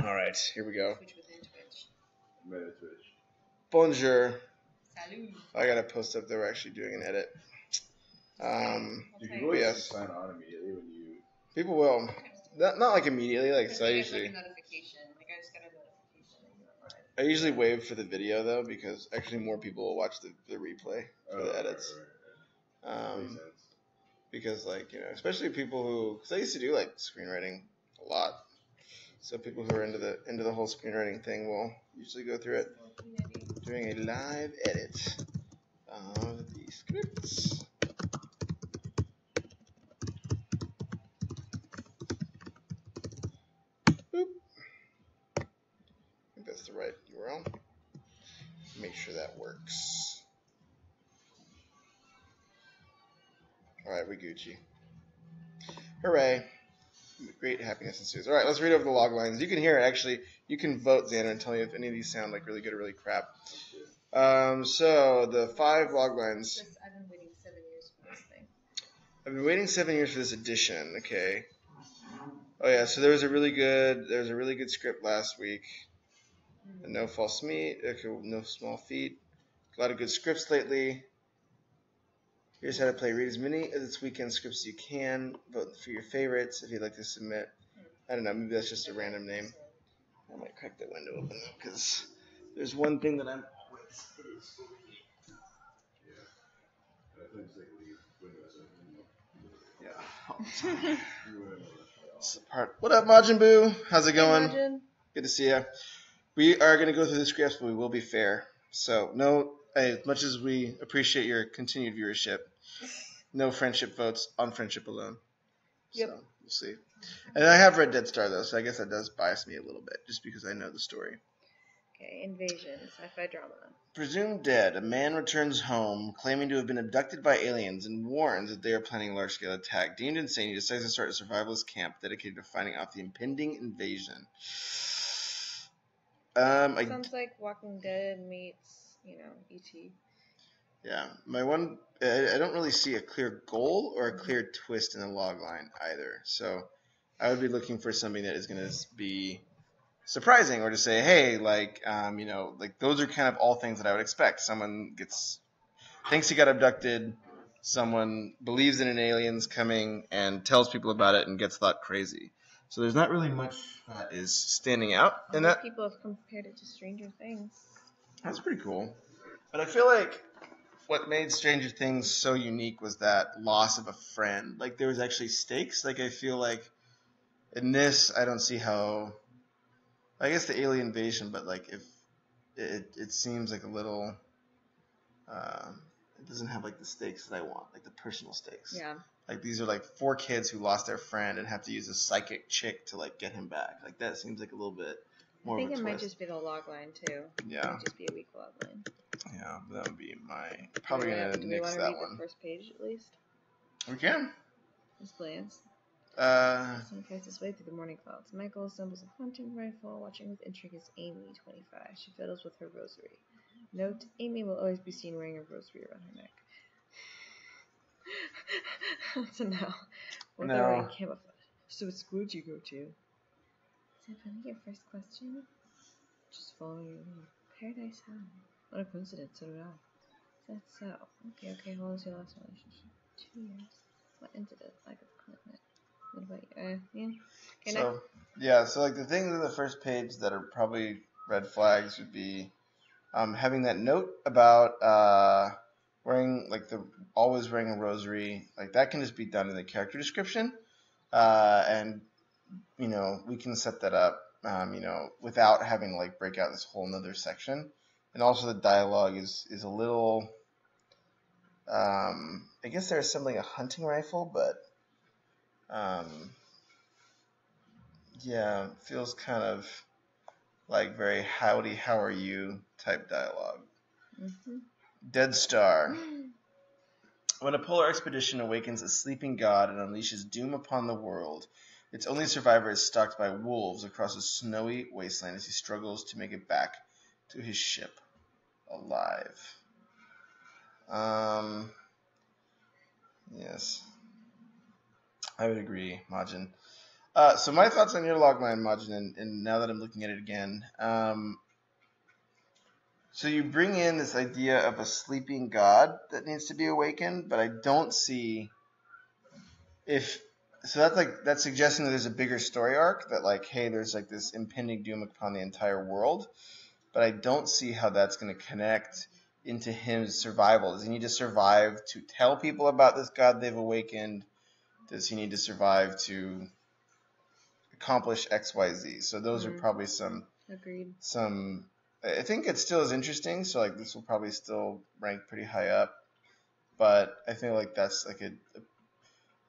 All right, here we go. Twitch within Twitch. Meta Twitch. Bonjour. Salut. I gotta post up that we're actually doing an edit. You can always yes. sign on immediately when you. People will. Not like immediately, like so I usually. Like a notification. Like I just got a notification that you're on it. I usually wave for the video though because actually more people will watch the replay for the edits. Right. Makes sense. Because like especially people who, because I used to do like screenwriting a lot, so people who are into the whole screenwriting thing will usually go through it, doing a live edit of the scripts. Boop. I think that's the right URL. Make sure that works. All right, we Gucci. Hooray. Great happiness ensues. All right, let's read over the log lines. You can hear it, actually. You can vote, Xander, and tell me if any of these sound like really good or really crap. So the 5 log lines. Chris, I've been waiting 7 years for this thing. I've been waiting 7 years for this edition. Okay. Oh yeah, so there was a really good script last week. No false meat. Okay, no small feet. A lot of good scripts lately. Here's how to play. Read as many of this weekend scripts as you can. Vote for your favorites if you'd like to submit. I don't know. Maybe that's just a random name. I might crack the window open though, because there's one thing that I'm always overheating. Yeah. This is the part. What up, Majin Buu? How's it going? Hey, Majin. Good to see you. We are going to go through the scripts, but we will be fair. So, as much as we appreciate your continued viewership, no friendship votes on friendship alone. Yep. So, we'll see. And I have read Dead Star, though, so I guess that does bias me a little bit, just because I know the story. Okay, invasion, sci-fi drama. Presumed dead, a man returns home, claiming to have been abducted by aliens, and warns that they are planning a large-scale attack. Deemed insane, he decides to start a survivalist camp dedicated to fighting off the impending invasion. Sounds like Walking Dead meets, E.T. Yeah, I don't really see a clear goal or a clear twist in the log line either. So I would be looking for something that is going to be surprising, or to say, hey, like those are kind of all things that I would expect. Someone thinks he got abducted. Someone believes in an alien's coming and tells people about it and gets thought crazy. So there's not really much that is standing out in that. People have compared it to Stranger Things. That's pretty cool. But I feel like what made Stranger Things so unique was that loss of a friend. Like, there was actually stakes. Like, I feel like in this, I don't see how. I guess the alien invasion, but like, if it seems like a little. It doesn't have like the stakes that I want, like the personal stakes. Yeah. Like, these are like 4 kids who lost their friend and have to use a psychic chick to like get him back. Like, that seems like a little bit more. I think it of a might twist. Just be the log line too. Yeah. It might just be a weak log line. Yeah, that would be my. Probably gonna nix that one. Do we want to read the first page at least? We can. Let's glance. Sun fights his way through the morning clouds. Michael assembles a hunting rifle, watching with intrigue is Amy, 25. She fiddles with her rosary. Note: Amy will always be seen wearing a rosary around her neck. So now, what they're wearing camouflage. So what school did you go to? Is that funny? Your first question? Just follow your lead. Paradise High. What a coincidence, so did I. Is that so? Okay, how was your last relationship? 2 years. What ended it? Lack of commitment. What about you? Yeah. Okay, so like the things in the first page that are probably red flags would be having that note about wearing always wearing a rosary. Like, that can just be done in the character description, and we can set that up without having to like break out this whole nother section. And also the dialogue is a little. I guess they're assembling a hunting rifle, but feels kind of like very howdy, how are you type dialogue. Mm-hmm. Dead Star. When a polar expedition awakens a sleeping god and unleashes doom upon the world, its only survivor is stalked by wolves across a snowy wasteland as he struggles to make it back to his ship alive. Yes. I would agree, Majin. So my thoughts on your logline, Majin, and now that I'm looking at it again. So you bring in this idea of a sleeping god that needs to be awakened, but I don't see if so that's suggesting that there's a bigger story arc that like, hey, there's like this impending doom upon the entire world, but I don't see how that's going to connect into his survival. Does he need to survive to tell people about this god they've awakened? Does he need to survive to accomplish XYZ? So those are probably some. Agreed. I think it still is interesting. So like this will probably still rank pretty high up, but I feel like that's like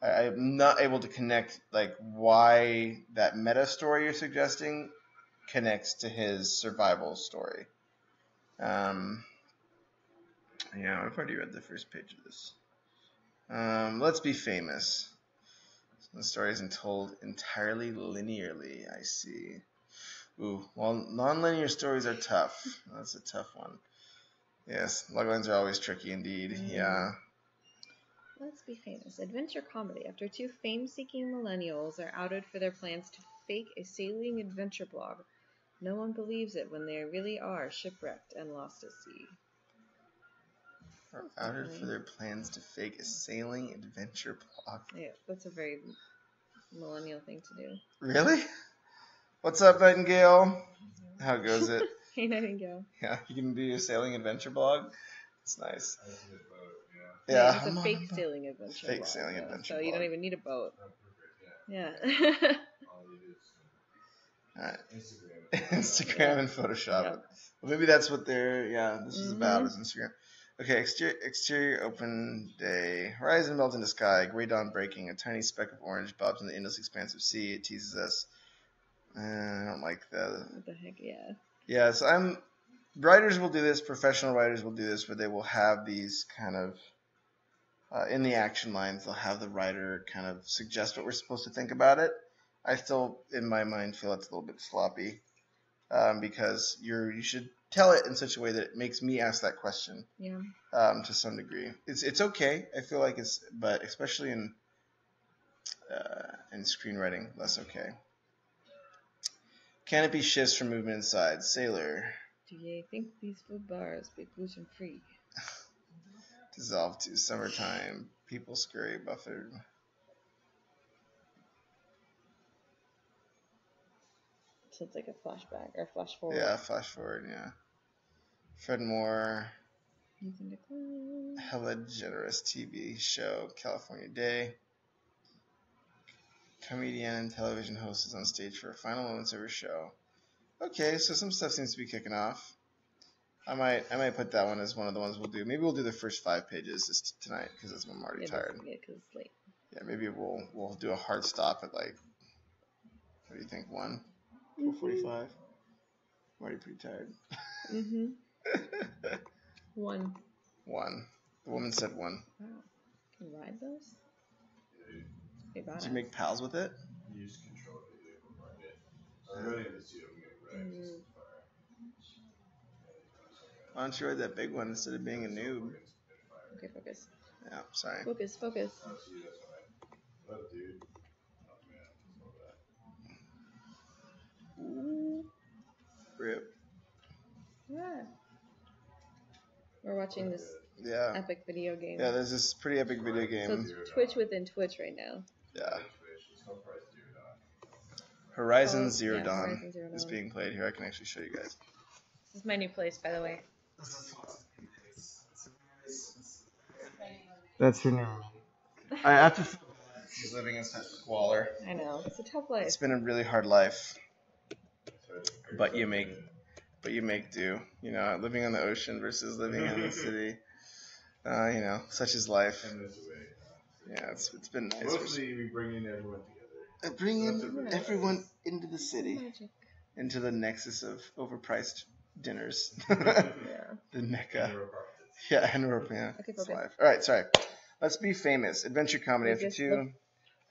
I'm not able to connect like why that meta story you're suggesting connects to his survival story. Yeah, I've already read the first page of this. Let's be famous. The story isn't told entirely linearly, I see. Ooh, well, non-linear stories are tough. That's a tough one. Yes, loglines are always tricky indeed. Yeah. Let's be famous. Adventure comedy. After two fame-seeking millennials are outed for their plans to fake a sailing adventure blog, no one believes it when they really are shipwrecked and lost at sea. Are outed for their plans to fake a sailing adventure blog. Yeah, that's a very millennial thing to do. Really? What's up, Nightingale? How goes it? Hey, Nightingale. Yeah, you can do your sailing adventure blog. It's nice. Yeah, it's a fake sailing adventure Fake blog, sailing adventure so blog. you don't even need a boat. Yeah. Alright. Instagram and Photoshop. Yep. Well, maybe that's what this is about, is Instagram. Okay, exterior open day. Horizon melts into sky. Gray dawn breaking. A tiny speck of orange bobs in the endless expanse of sea. It teases us. I don't like that. What the heck, yeah. Yeah, so writers will do this, professional writers will do this, where they will have these kind of, in the action lines, they'll have the writer kind of suggest what we're supposed to think about it. I still, in my mind, feel it's a little bit sloppy, because you should tell it in such a way that it makes me ask that question. Yeah. To some degree, it's okay. I feel like but especially in screenwriting, less okay. Canopy shifts from movement inside. Sailor. Do ye think these food bars be gluten free? Dissolve to summertime. People scurry buffered. So it's like a flashback or flash forward. Yeah, flash forward. Yeah. Fred Moore. Nothing to climb. Hella generous TV show. California Day. Comedian and television host is on stage for final moments of her show. Okay, so some stuff seems to be kicking off. I might put that one as one of the ones we'll do. Maybe we'll do the first 5 pages tonight because that's when I'm already tired. Yeah, because it's late. Yeah, maybe we'll do a hard stop at like, what do you think, 1? 4:45? I'm already pretty tired. 1. 1. The woman said 1. Wow. Can you ride those? Did you make pals with it? Use control to ride it. I'm running to see if I'm going to ride. Why don't you ride that big one instead of being a noob? Okay, focus. Yeah, sorry. Focus. Oh, see, that's what what up, dude? Oh, man. Ooh. Rip. Yeah. We're watching this epic video game. Yeah, there's this pretty epic video game. So it's Twitch within Twitch right now. Yeah. Horizon Zero Dawn Horizon Zero Dawn is being played here. I can actually show you guys. This is my new place, by the way. That's her name. I have to feel bad. She's living in such squalor. I know. It's a tough life. It's been a really hard life. But you make do. You know, living on the ocean versus living in the city. You know, such is life. Yeah, it's been nice. Mostly we bring in everyone together. Bring in everyone into the city. Magic. Into the nexus of overpriced dinners. Yeah. The Mecca. Yeah, and yeah. Okay, it's focus. life. All right, sorry. Let's be famous. Adventure comedy after 2.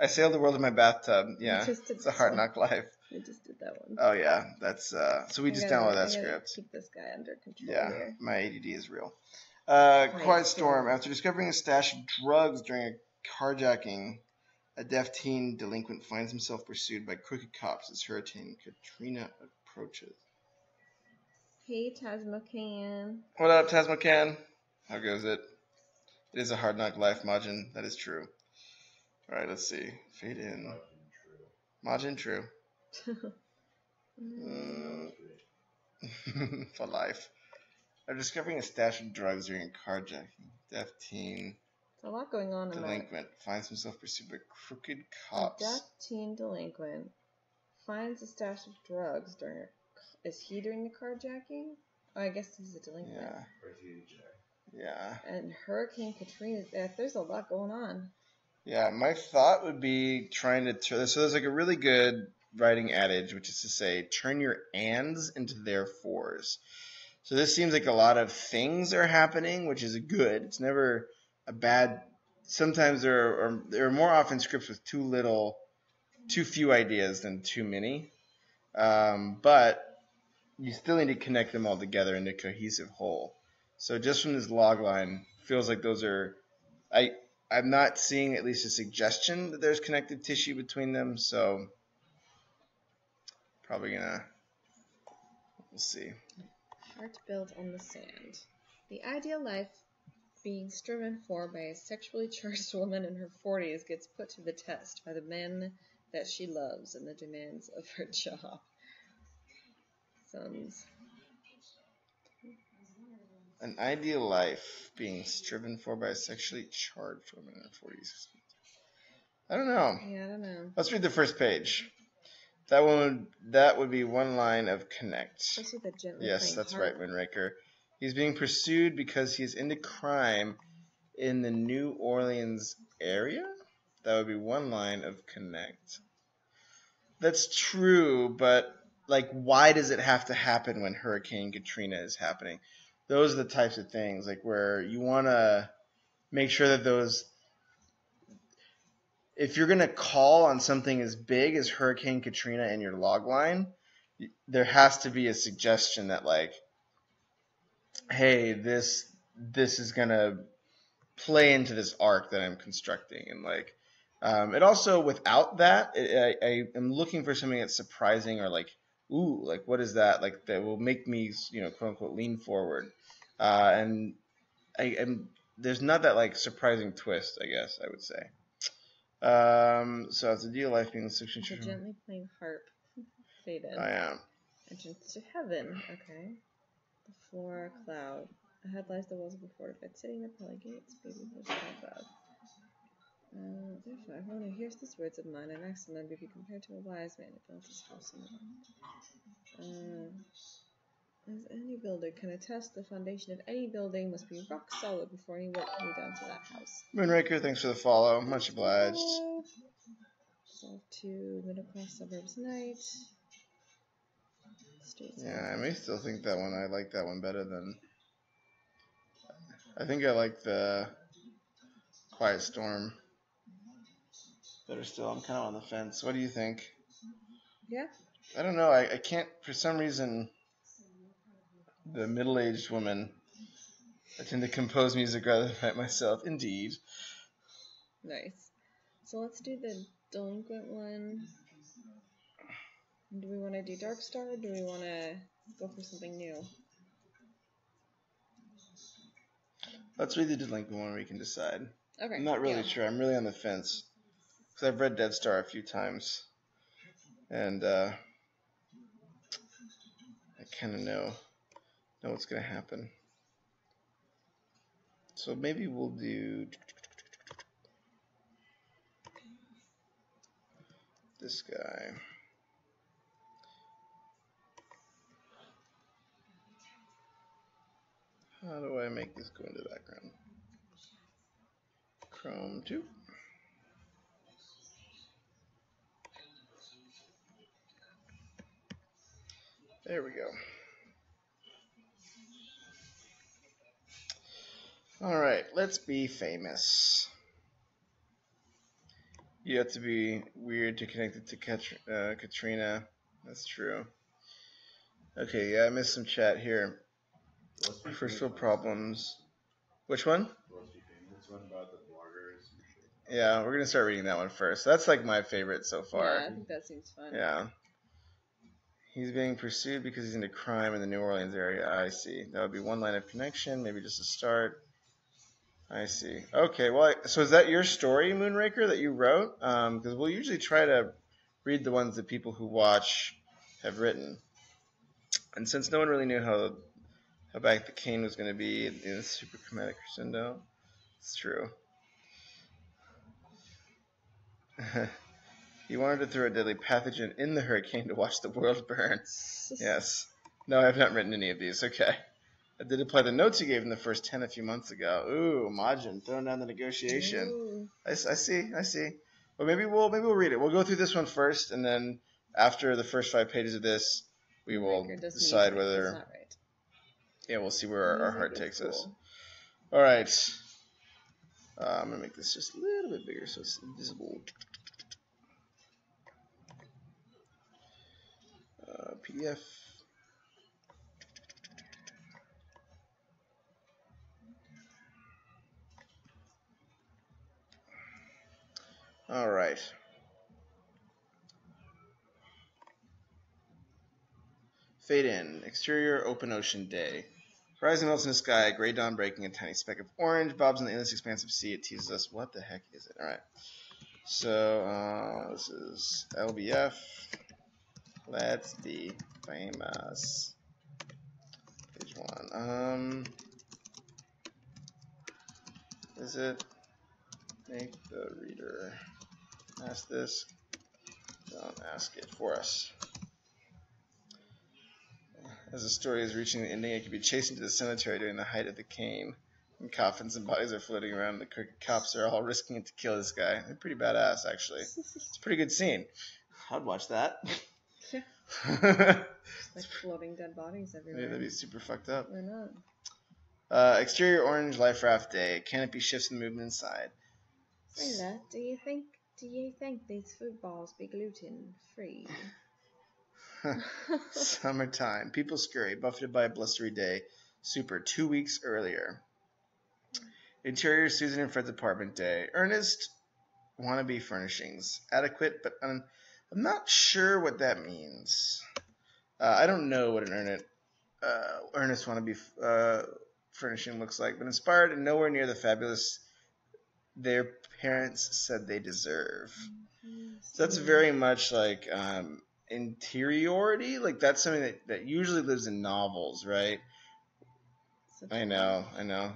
I sailed the world in my bathtub. Yeah, it's a hard knock life. We just did that one. Oh yeah, that's so we just downloaded that script. Keep this guy under control. Yeah, here. my ADD is real. Quiet Storm. After discovering a stash of drugs during a carjacking, A deaf teen delinquent finds himself pursued by crooked cops as Hurricane Katrina approaches. Hey, Tasmacan. What up, Tasmacan? How goes it? It is a hard knock life, Majin. That is true. Alright, let's see. Fade in. Majin, true. For life. I'm discovering a stash of drugs during a carjacking. Deaf teen. There's a lot going on in Delinquent finds himself pursued by crooked cops. A deaf teen delinquent finds a stash of drugs during a... Is he during the carjacking? Oh, I guess he's a delinquent. Yeah. And Hurricane Katrina, there's a lot going on. Yeah, my thought would be trying to... So there's like a really good writing adage, which is to say, turn your ands into therefores. So this seems like a lot of things are happening, which is good. It's never a bad... Sometimes there are more often scripts with too few ideas than too many. But you still need to connect them all together into a cohesive whole. So just from this log line, feels like those are... I'm not seeing at least a suggestion that there's connective tissue between them, so probably gonna... We'll see. Heart built on the sand. The ideal life being striven for by a sexually charged woman in her 40s gets put to the test by the men that she loves and the demands of her job. Sons. An ideal life being striven for by a sexually charged woman in her 40s. I don't know. Yeah, I don't know. Let's read the first page. That would be one line of connect. Yes, that's right, Moonraker. He's being pursued because he's into crime in the New Orleans area? That would be one line of connect. That's true, but like, why does it have to happen when Hurricane Katrina is happening? Those are the types of things like where you want to make sure that those... If you're going to call on something as big as Hurricane Katrina in your log line, there has to be a suggestion that like, hey, this is going to play into this arc that I'm constructing. And like, it also, without that, I am looking for something that's surprising or like, ooh, like what is that? Like that will make me, quote unquote, lean forward. And there's not that like surprising twist, I guess I would say. So it's a deal life being the gently playing harp. Faded. I am. Entrance to heaven. Okay. The floor, cloud. Ahead lies the walls of a fortified city, the pearly gates, baby bush, cloud. Therefore, everyone who hears these words of mine and acts on them may be compared to a wise man who built his house on the ground. As any builder can attest, the foundation of any building must be rock solid before any work can be done to that house. Moonraker, thanks for the follow. Much obliged. Solve to middle class suburbs night. Yeah, I may still think that one. I like that one better than... I think I like the Quiet Storm better still. I'm kind of on the fence. What do you think? Yeah. I don't know. I can't, for some reason, the middle-aged woman, I tend to compose music rather than write myself. Indeed. Nice. So let's do the delinquent one. Do we want to do Dark Star or do we want to go for something new? Let's read the delinquent one. We can decide. Okay. I'm not really sure. I'm really on the fence. Because I've read Dead Star a few times. And I kind of know what's going to happen. So maybe we'll do this guy. How do I make this go into the background? Chrome 2. There we go. Alright, let's be famous. You have to be weird to connect it to Katrina. That's true. Okay, yeah, I missed some chat here. First world problems. Which one? This one about the bloggers. Yeah, we're gonna start reading that one first. That's like my favorite so far. Yeah, I think that seems fun. Yeah. He's being pursued because he's into crime in the New Orleans area. I see. That would be one line of connection, maybe just a start. I see. Okay, well, so is that your story, Moonraker, that you wrote? Because we'll usually try to read the ones that people who watch have written. And since no one really knew how back the cane was going to be in the super chromatic crescendo, it's true. He wanted to throw a deadly pathogen in the hurricane to watch the world burn. Yes. No, I have not written any of these. Okay. I did apply the notes you gave in the first 10 a few months ago. Ooh, Majin, throwing down the negotiation. Ooh. I see. Well, maybe we'll read it. We'll go through this one first, and then after the first 5 pages of this, we will decide whether. That's not right. Yeah, we'll see where our heart takes us. All right. I'm gonna make this just a little bit bigger so it's visible. PDF. All right. Fade in. Exterior open ocean day. Horizon melts in the sky. Gray dawn breaking a tiny speck of orange. Bobs in the endless expanse of sea. It teases us. What the heck is it? All right. So this is LBF. Let's be famous. Page 1. Is it? Make the reader ask this. Don't ask it for us. As the story is reaching the ending, it can be chased into the cemetery during the height of the cane. And coffins and bodies are floating around. The crooked cops are all risking it to kill this guy. They're pretty badass, actually. It's a pretty good scene. I'd watch that. Yeah. Like floating dead bodies everywhere. Yeah, that'd be super fucked up. Why not? Exterior orange life raft day. Canopy shifts the movement inside. Sailor, do you think these food balls be gluten free? Summertime. People scurry, buffeted by a blustery day. Super. 2 weeks earlier. Interior Susan and Fred's apartment day. Ernest wannabe furnishings. Adequate, but I'm not sure what that means. I don't know what an Ernest wannabe furnishing looks like, but inspired and nowhere near the fabulous their parents said they deserve. So that's very much like interiority. Like that's something that usually lives in novels, right? I know.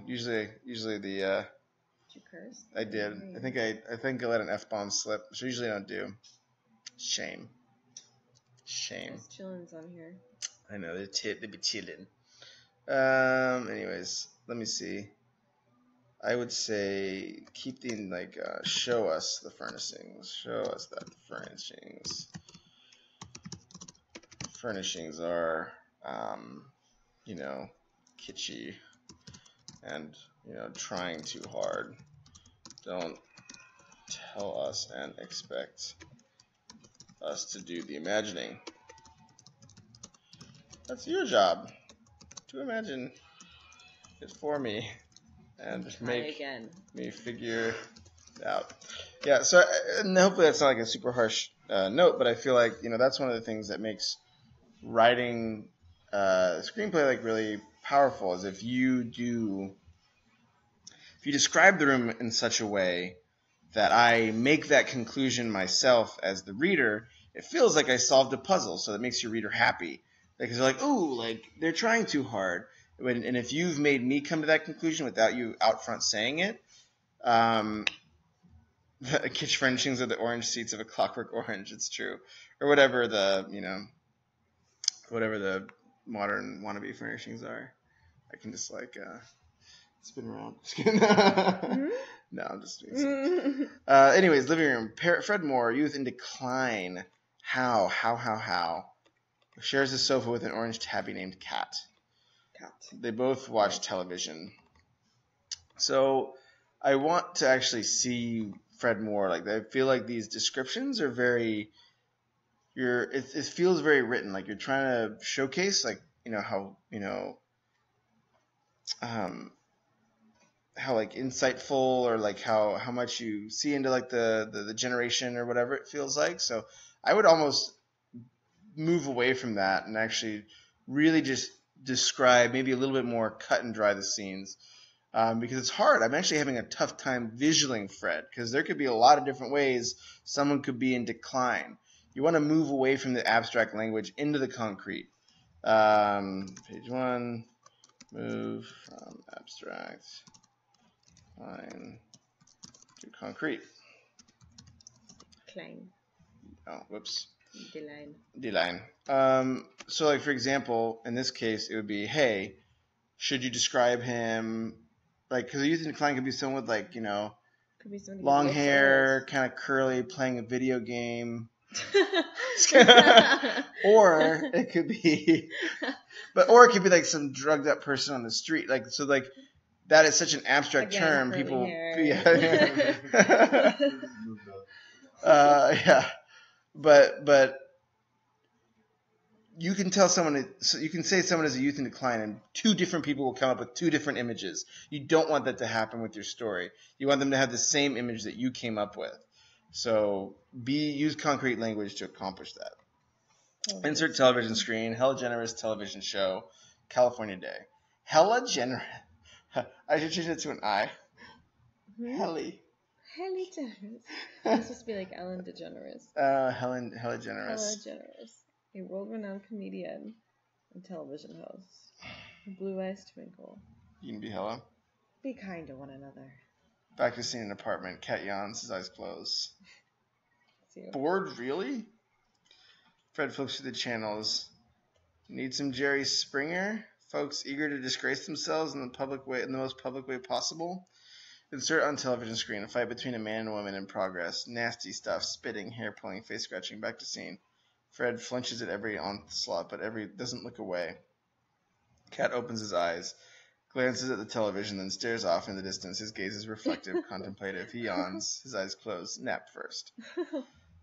Usually the Did you curse? I did. I think I let an F-bomb slip, which I usually don't do. Shame. There's chillins on here. I know they be chilling. Anyways, let me see. I would say keep the show us the furnishings. Show us that the furnishings. Furnishings are kitschy and trying too hard. Don't tell us and expect us to do the imagining. That's your job to imagine it for me and make me figure it out. Yeah, so and hopefully that's not like a super harsh note, but I feel like that's one of the things that makes writing screenplay like really powerful is if you describe the room in such a way that I make that conclusion myself as the reader, it feels like I solved a puzzle, so that makes your reader happy. Because they're like, ooh, like they're trying too hard. And if you've made me come to that conclusion without you out front saying it, the kitsch furnishings are the orange seats of a clockwork orange. It's true, or whatever the modern wannabe furnishings are. I can just spin around. No, I'm just doing something. Anyways, living room. Fred Moore, youth in decline. How? Shares a sofa with an orange tabby named Cat. They both watch television. So I want to actually see Fred Moore. Like I feel like these descriptions are very. It feels very written. Like you're trying to showcase, how like insightful or like how much you see into like the generation or whatever it feels like. So I would almost move away from that and actually really just describe maybe a little bit more cut and dry the scenes. Because it's hard. I'm actually having a tough time visualing Fred because there could be a lot of different ways someone could be in decline. You want to move away from the abstract language into the concrete. Page 1, move from abstract line to concrete. Klein. Oh, whoops. D-line. D-line. So, like, for example, in this case, it would be, hey, should you describe him, like, because a youth in decline could be someone with, like, you know, could be long hair, kind of curly, playing a video game. Or it could be, or it could be like some drugged up person on the street. Like, so like that is such an abstract term. People, yeah, but you can tell someone, so you can say someone is a youth in decline, and two different people will come up with two different images. You don't want that to happen with your story. You want them to have the same image that you came up with. So use concrete language to accomplish that. Insert television screen, hella generous television show, California Day. Hella generous. I should change it to an I. Helly generous. It's supposed to be like Ellen DeGeneres. Hella generous. Hella generous. A world-renowned comedian and television host. Blue eyes twinkle. You can be hella. Be kind to one another. Back to seeing an apartment. Cat yawns, his eyes close. Bored, really? Fred flips through the channels. Need some Jerry Springer? Folks eager to disgrace themselves in the most public way possible? Insert on television screen. A fight between a man and a woman in progress. Nasty stuff. Spitting, hair pulling, face scratching. Back to scene. Fred flinches at every onslaught, but doesn't look away. Cat opens his eyes, glances at the television, then stares off in the distance. His gaze is reflective, contemplative. He yawns. His eyes close. Nap first.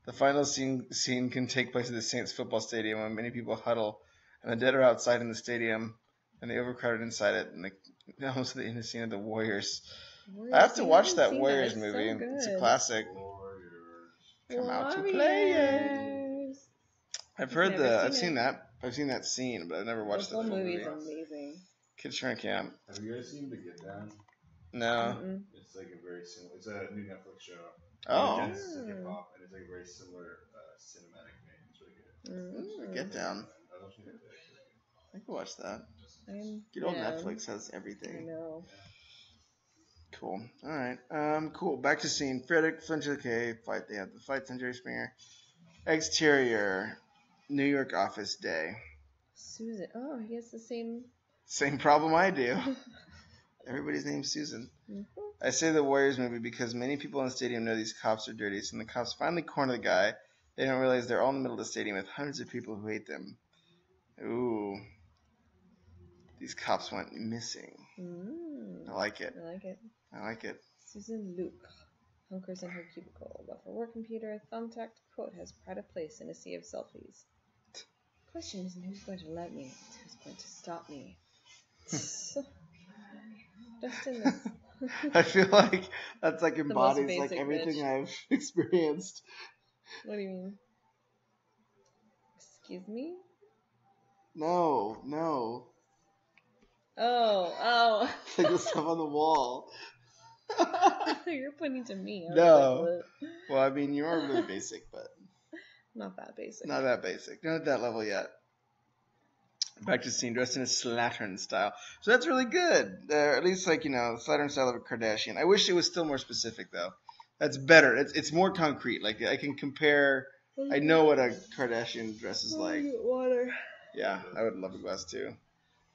The final scene can take place at the Saints football stadium when many people huddle, and the dead are outside in the stadium, and the overcrowded inside it, and almost in the scene of the Warriors. I have to watch that Warriors movie. So it's a classic. Come out to play it. I've seen that scene, but I've never watched the full movie. The whole movie is amazing. Kids Shrink Camp. Have you guys seen The Get Down? No. Mm-mm. It's like a very similar. It's a new Netflix show. Oh. It's like hip hop, and it's like a very similar cinematic vein. It's really good. Get Down. I don't think I can watch that. Good old Netflix has everything. I know. Cool. All right. Cool. Back to scene. Frederick flinches. Okay. Fight. They have the fights on Jerry Springer. Exterior. New York office day. Susan. Oh, he has the same. Same problem I do. Everybody's name's Susan. Mm-hmm. I say the Warriors movie because many people in the stadium know these cops are dirty. So when the cops finally corner the guy, they don't realize they're all in the middle of the stadium with hundreds of people who hate them. Ooh. These cops went missing. I like it. I like it. Susan Luke hunkers in her cubicle, but for work computer, thumbtacked quote has pride of place in a sea of selfies. Question isn't who's going to let me, it's who's going to stop me. Just in this. I feel like that's like embodies like everything I've experienced. What do you mean? Excuse me? No. Oh. Like the stuff on the wall. You're pointing to me. No. Well, I mean, you are really basic, but... Not that basic. Not that basic. Not at that level yet. Back to the scene, dressed in a slattern style. So that's really good. At least, like, the slattern style of a Kardashian. I wish it was still more specific, though. That's better. It's more concrete. Like, I can compare... I know what a Kardashian dress is like. Get water. Yeah, I would love a glass, too.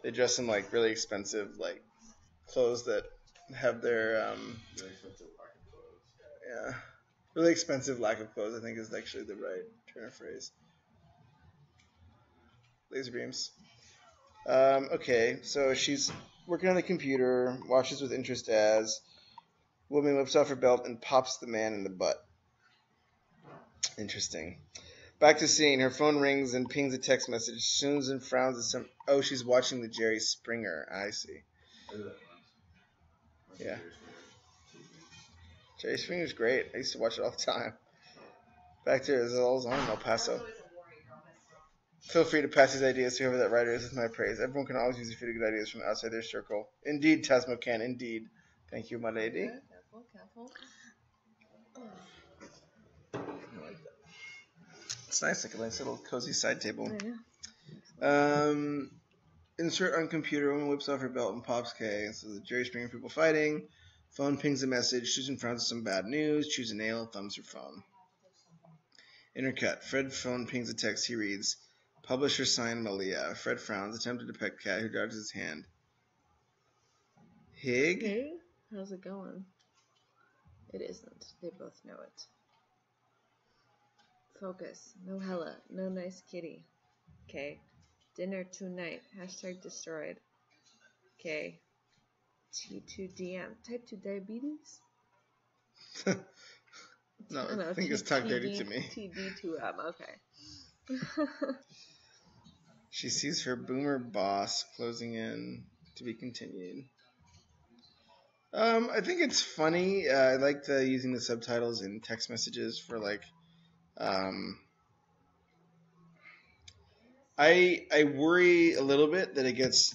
They dress in, like, really expensive, like, clothes that have their... Really expensive lack of clothes. Yeah. Really expensive lack of clothes, I think, is actually the right turn of phrase. Laser beams. Okay, so she's working on the computer, watches with interest as woman whips off her belt and pops the man in the butt. Interesting. Back to scene. Her phone rings and pings a text message. Susan frowns at some... Oh, she's watching the Jerry Springer. I see. Yeah. Jerry Springer's great. I used to watch it all the time. Back there is always on in El Paso. Feel free to pass these ideas to whoever that writer is with my praise. Everyone can always use a few good ideas from outside their circle. Indeed, Tasmo can. Indeed. Thank you, my lady. Careful. I like that. It's nice, like a nice little cozy side table. Yeah. Insert on computer. Woman whips off her belt and pops K. So the Jerry Springer people fighting. Phone pings a message. Susan frowns at some bad news. Choose a nail. Thumbs her phone. Intercut. Fred phone pings a text. He reads. Publisher signed Malia. Fred frowns. Attempted to pet cat who dodges his hand. Hig? Hey, how's it going? It isn't. They both know it. Focus. No hella. No nice kitty. Okay. Dinner tonight. Hashtag destroyed. Okay. T2DM. Type 2 diabetes? No, I think it's talk dirty to me. TD2M. Okay. She sees her boomer boss closing in. To be continued. I think it's funny. I like using the subtitles in text messages for like. I worry a little bit that it gets.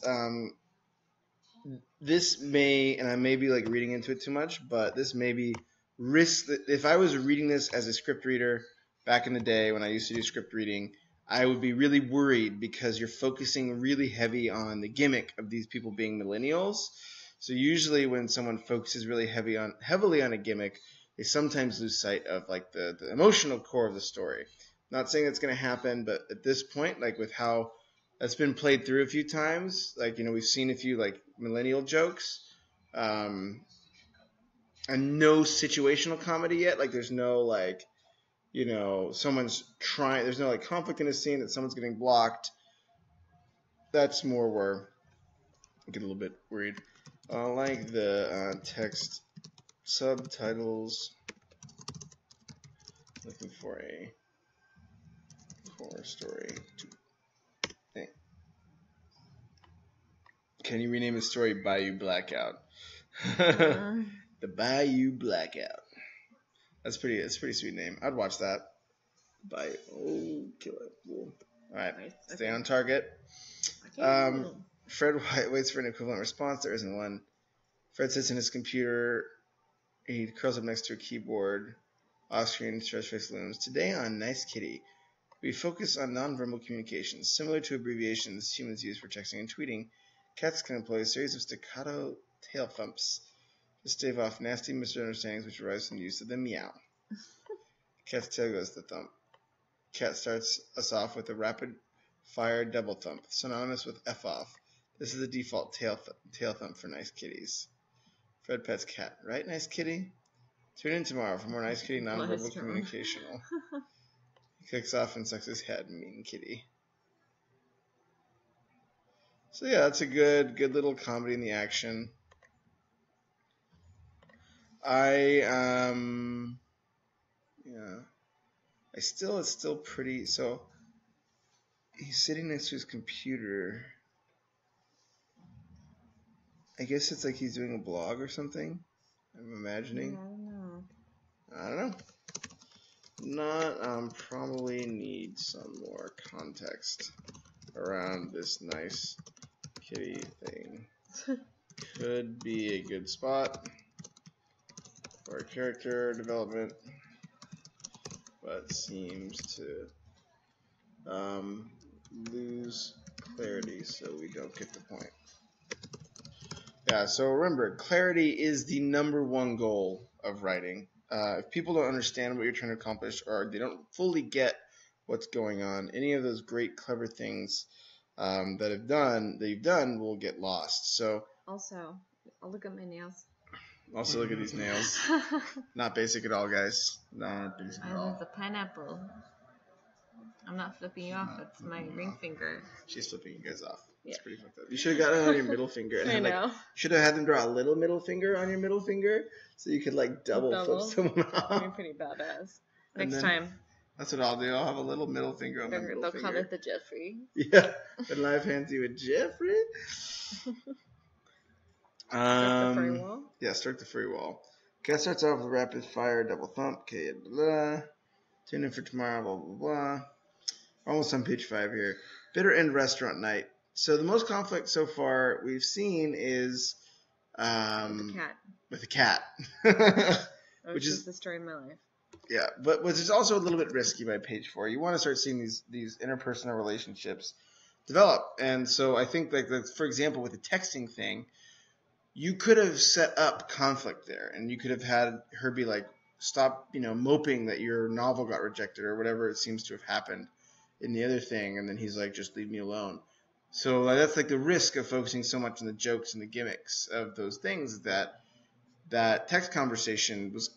This may, and I may be like reading into it too much, but this may be risk that if I was reading this as a script reader back in the day when I used to do script reading, I would be really worried because you're focusing really heavy on the gimmick of these people being millennials. So usually when someone focuses really heavily on a gimmick, they sometimes lose sight of like the emotional core of the story. Not saying that's going to happen, but at this point, like with how that's been played through a few times, like, you know, we've seen a few like millennial jokes, and no situational comedy yet. Like there's no like, you know, someone's trying, there's no like conflict in a scene that someone's getting blocked. That's more where I get a little bit worried. I like the text subtitles. Looking for a horror story. Hey. Can you rename the story Bayou Blackout? The Bayou Blackout. That's a pretty sweet name. I'd watch that. Kill it. Cool. All right, nice. Stay on target. Fred waits for an equivalent response. There isn't one. Fred sits in his computer. He curls up next to a keyboard. Off-screen, stretch face looms. Today on Nice Kitty, we focus on nonverbal communications. Similar to abbreviations humans use for texting and tweeting, cats can employ a series of staccato tail thumps to stave off nasty misunderstandings which arise from the use of the meow. Cat's tail goes to thump. Cat starts us off with a rapid-fire double thump, synonymous with F off. This is the default tail thump for Nice Kitties. Fred pets cat. Right, Nice Kitty? Tune in tomorrow for more Nice Kitty nonverbal communicational. He kicks off and sucks his head, mean kitty. So yeah, that's a good little comedy in the action. It's still pretty. So he's sitting next to his computer. I guess it's like he's doing a blog or something. I'm imagining. Yeah, I don't know. Probably need some more context around this Nice Kitty thing. Could be a good spot for character development, but seems to lose clarity, so we don't get the point. Yeah, so remember, clarity is the number one goal of writing. If people don't understand what you're trying to accomplish, or they don't fully get what's going on, any of those great, clever things that you've done will get lost. So also, I'll look at my nails. Also, look at these nails. Not basic at all, guys. Not basic at all. It's a pineapple. I'm not flipping you off. It's my ring finger. She's flipping you guys off. It's pretty fucked up. You should have got it on your middle finger. And should have had them draw a little middle finger on your middle finger so you could like double flip someone off. That'd be pretty badass. Next time. That's what I'll do. I'll have a little middle finger on my middle finger. They'll call it the Jeffrey. Yeah. And live hands you with Jeffrey. Start the furry wall? Yeah, start the furry wall. Okay, it starts off with rapid fire, double thump, okay, blah. Tune in for tomorrow, blah, blah, blah. Almost on page 5 here. Bitter End restaurant night. So the most conflict so far we've seen is with the cat. Which is the story of my life. Yeah, but which is also a little bit risky by page 4. You want to start seeing these interpersonal relationships develop. And so I think, like for example, with the texting thing, you could have set up conflict there, and you could have had her be like, stop, moping that your novel got rejected or whatever it seems to have happened in the other thing, and then he's like, just leave me alone. So that's like the risk of focusing so much on the jokes and the gimmicks of those things, that text conversation was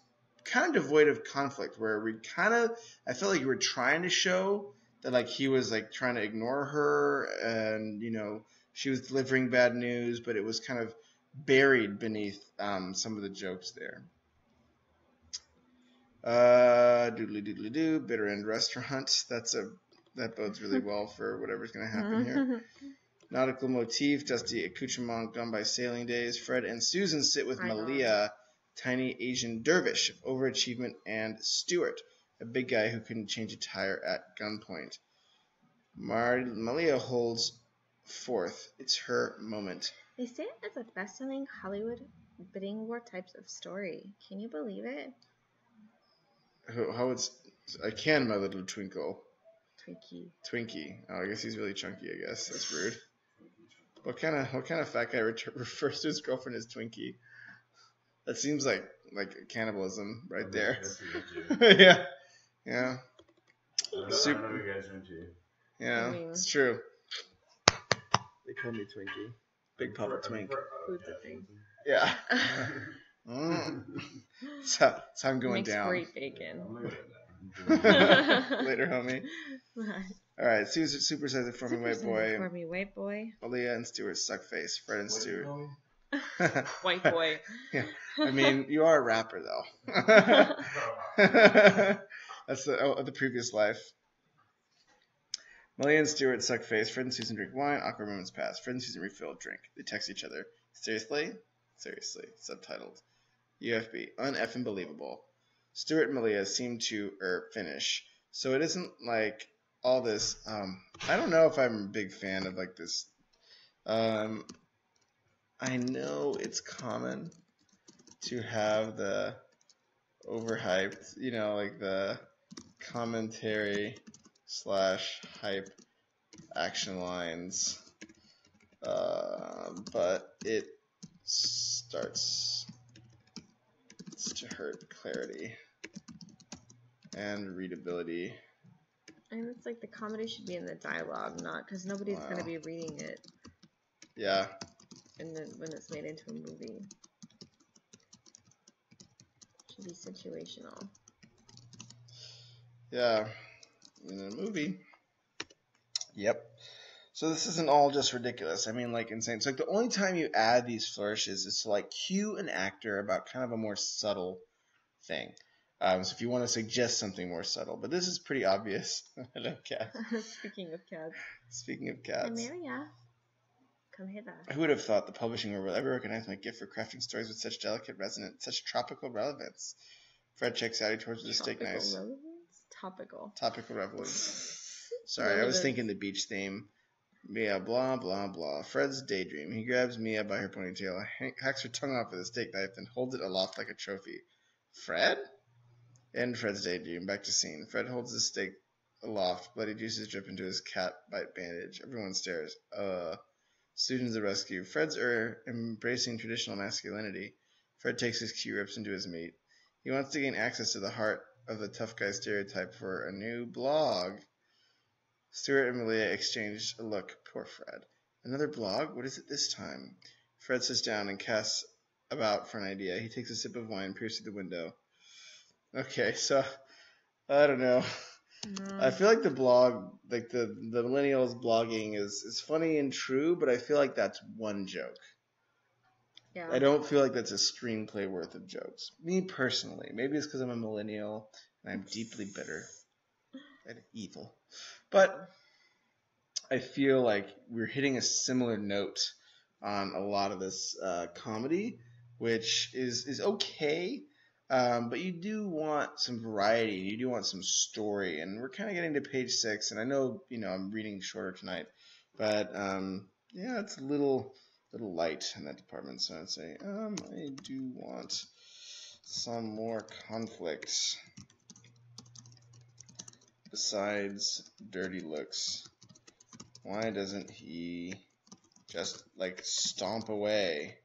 kind of devoid of conflict, where I felt like you were trying to show that like he was like trying to ignore her, and she was delivering bad news, but it was kind of buried beneath some of the jokes there. Doodly doodly doo, bitter end restaurant. That bodes really well for whatever's going to happen here. Nautical motif, dusty accoutrement gone by sailing days. Fred and Susan sit with Malia, tiny Asian dervish of overachievement, and Stuart, a big guy who couldn't change a tire at gunpoint. Malia holds forth. It's her moment. They say it's a best-selling Hollywood bidding war types of story. Can you believe it? How it's... I can, my little twinkle. Twinkie. Oh, I guess he's really chunky, I guess. That's rude. What kind of fat guy refers to his girlfriend as Twinkie? That seems like cannibalism right there. Yeah. I know you guys are into. Yeah, it's true. They call me Twinkie. Big Papa Twink. Food's a thing. Yeah. So I'm going Makes down. great bacon. Later, homie. All right, Susan supersize for me, white boy. For me, white boy. Malia and Stuart suck face. Fred and Stuart. White boy. Yeah. I mean, you are a rapper though. That's the previous life. Malia and Stuart suck face. Fred and Susan drink wine. Awkward moments pass. Fred and Susan refill drink. They text each other. Seriously? Subtitled. UFB. Uneffing believable. Stuart and Malia seem to finish. So it isn't like all this. I don't know if I'm a big fan of like this. I know it's common to have the overhyped, like the commentary / hype action lines, but it starts to hurt clarity and readability. And it's like the comedy should be in the dialogue, not because nobody's going to be reading it. Yeah. And then when it's made into a movie, it should be situational. Yeah, in a movie. Yep. So this isn't all just ridiculous. I mean, like insane. It's like the only time you add these flourishes is to like cue an actor about kind of a more subtle thing. So if you want to suggest something more subtle, but this is pretty obvious. Hello, cat. Speaking of cats. Maria. Come hither. Who would have thought the publishing world would ever recognize my gift for crafting stories with such delicate resonance, such tropical relevance? Fred checks out. He towards the steak knives. Topical relevance. Sorry, I was thinking the beach theme. Mia, blah, blah, blah. Fred's daydream. He grabs Mia by her ponytail, hacks her tongue off with a steak knife, and holds it aloft like a trophy. Fred? End Fred's daydream. Back to scene. Fred holds the steak aloft. Bloody juices drip into his cat bite bandage. Everyone stares. Students the rescue. Fred's embracing traditional masculinity. Fred takes his cue, rips into his meat. He wants to gain access to the heart of the tough guy stereotype for a new blog. Stuart and Malia exchange a look. Poor Fred. Another blog? What is it this time? Fred sits down and casts about for an idea. He takes a sip of wine, peers through the window. Okay, so I don't know. I feel like the blog, like the millennials blogging is funny and true, but I feel like that's one joke. Yeah. I don't feel like that's a screenplay worth of jokes. Me personally. Maybe it's because I'm a millennial and I'm deeply bitter and evil. But I feel like we're hitting a similar note on a lot of this comedy, which is okay. But you do want some variety. You do want some story, and we're kind of getting to page 6. And I know, I'm reading shorter tonight, but yeah, it's a little light in that department. So I'd say I do want some more conflict besides dirty looks. Why doesn't he just like stomp away?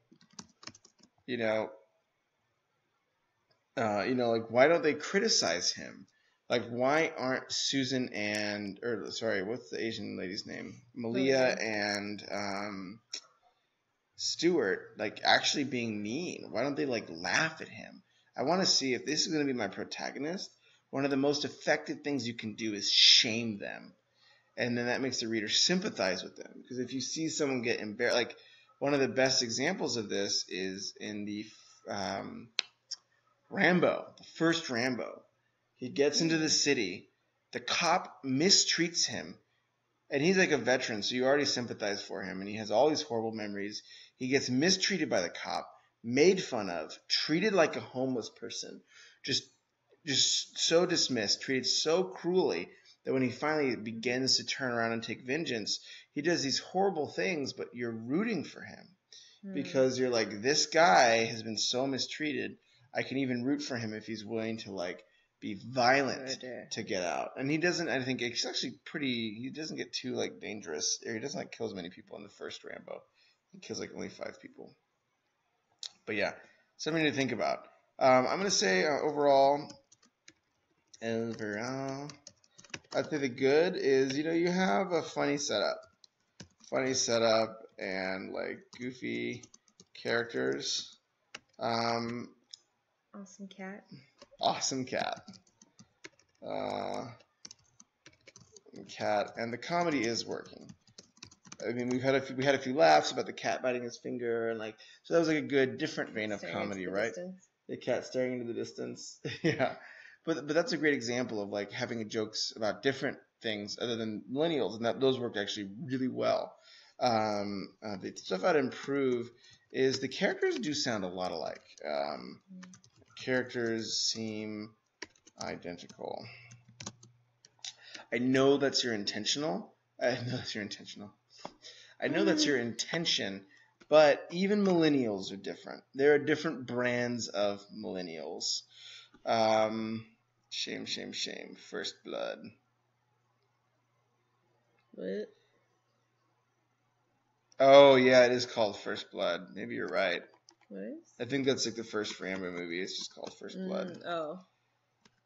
Like, why don't they criticize him? Like, why aren't Susan what's the Asian lady's name? Malia and Stuart, like, actually being mean? Why don't they, like, laugh at him? I want to see if this is going to be my protagonist. One of the most effective things you can do is shame them. And then that makes the reader sympathize with them. Because if you see someone get embarrassed, like, one of the best examples of this is in the Rambo, the first Rambo. He gets into the city. The cop mistreats him. And he's like a veteran, so you already sympathize for him. And he has all these horrible memories. He gets mistreated by the cop, made fun of, treated like a homeless person. Just so dismissed, treated so cruelly that when he finally begins to turn around and take vengeance, he does these horrible things, but you're rooting for him. Because you're like, this guy has been so mistreated. I can even root for him if he's willing to, like, be violent to get out. And he doesn't, I think, it's actually he doesn't get too, like, dangerous. Or he doesn't, like, kill as many people in the first Rambo. He kills, like, only 5 people. But, yeah, something to think about. I'm going to say, overall, I think the good is, you have a funny setup. And, like, goofy characters. Awesome cat. Cat, and the comedy is working. I mean, we had a few laughs about the cat biting his finger, and like, so that was like a good, different vein of comedy, right? The cat staring into the distance. Yeah, but that's a great example of like having jokes about different things other than millennials, and those worked actually really well. The stuff I'd improve is the characters do sound a lot alike. Characters seem identical. I know that's your intention, but even millennials are different. There are different brands of millennials. Shame. First Blood. What? Oh, yeah, it is called First Blood. Maybe you're right. What is? I think that's like the first Rambo movie. It's just called First Blood. Oh.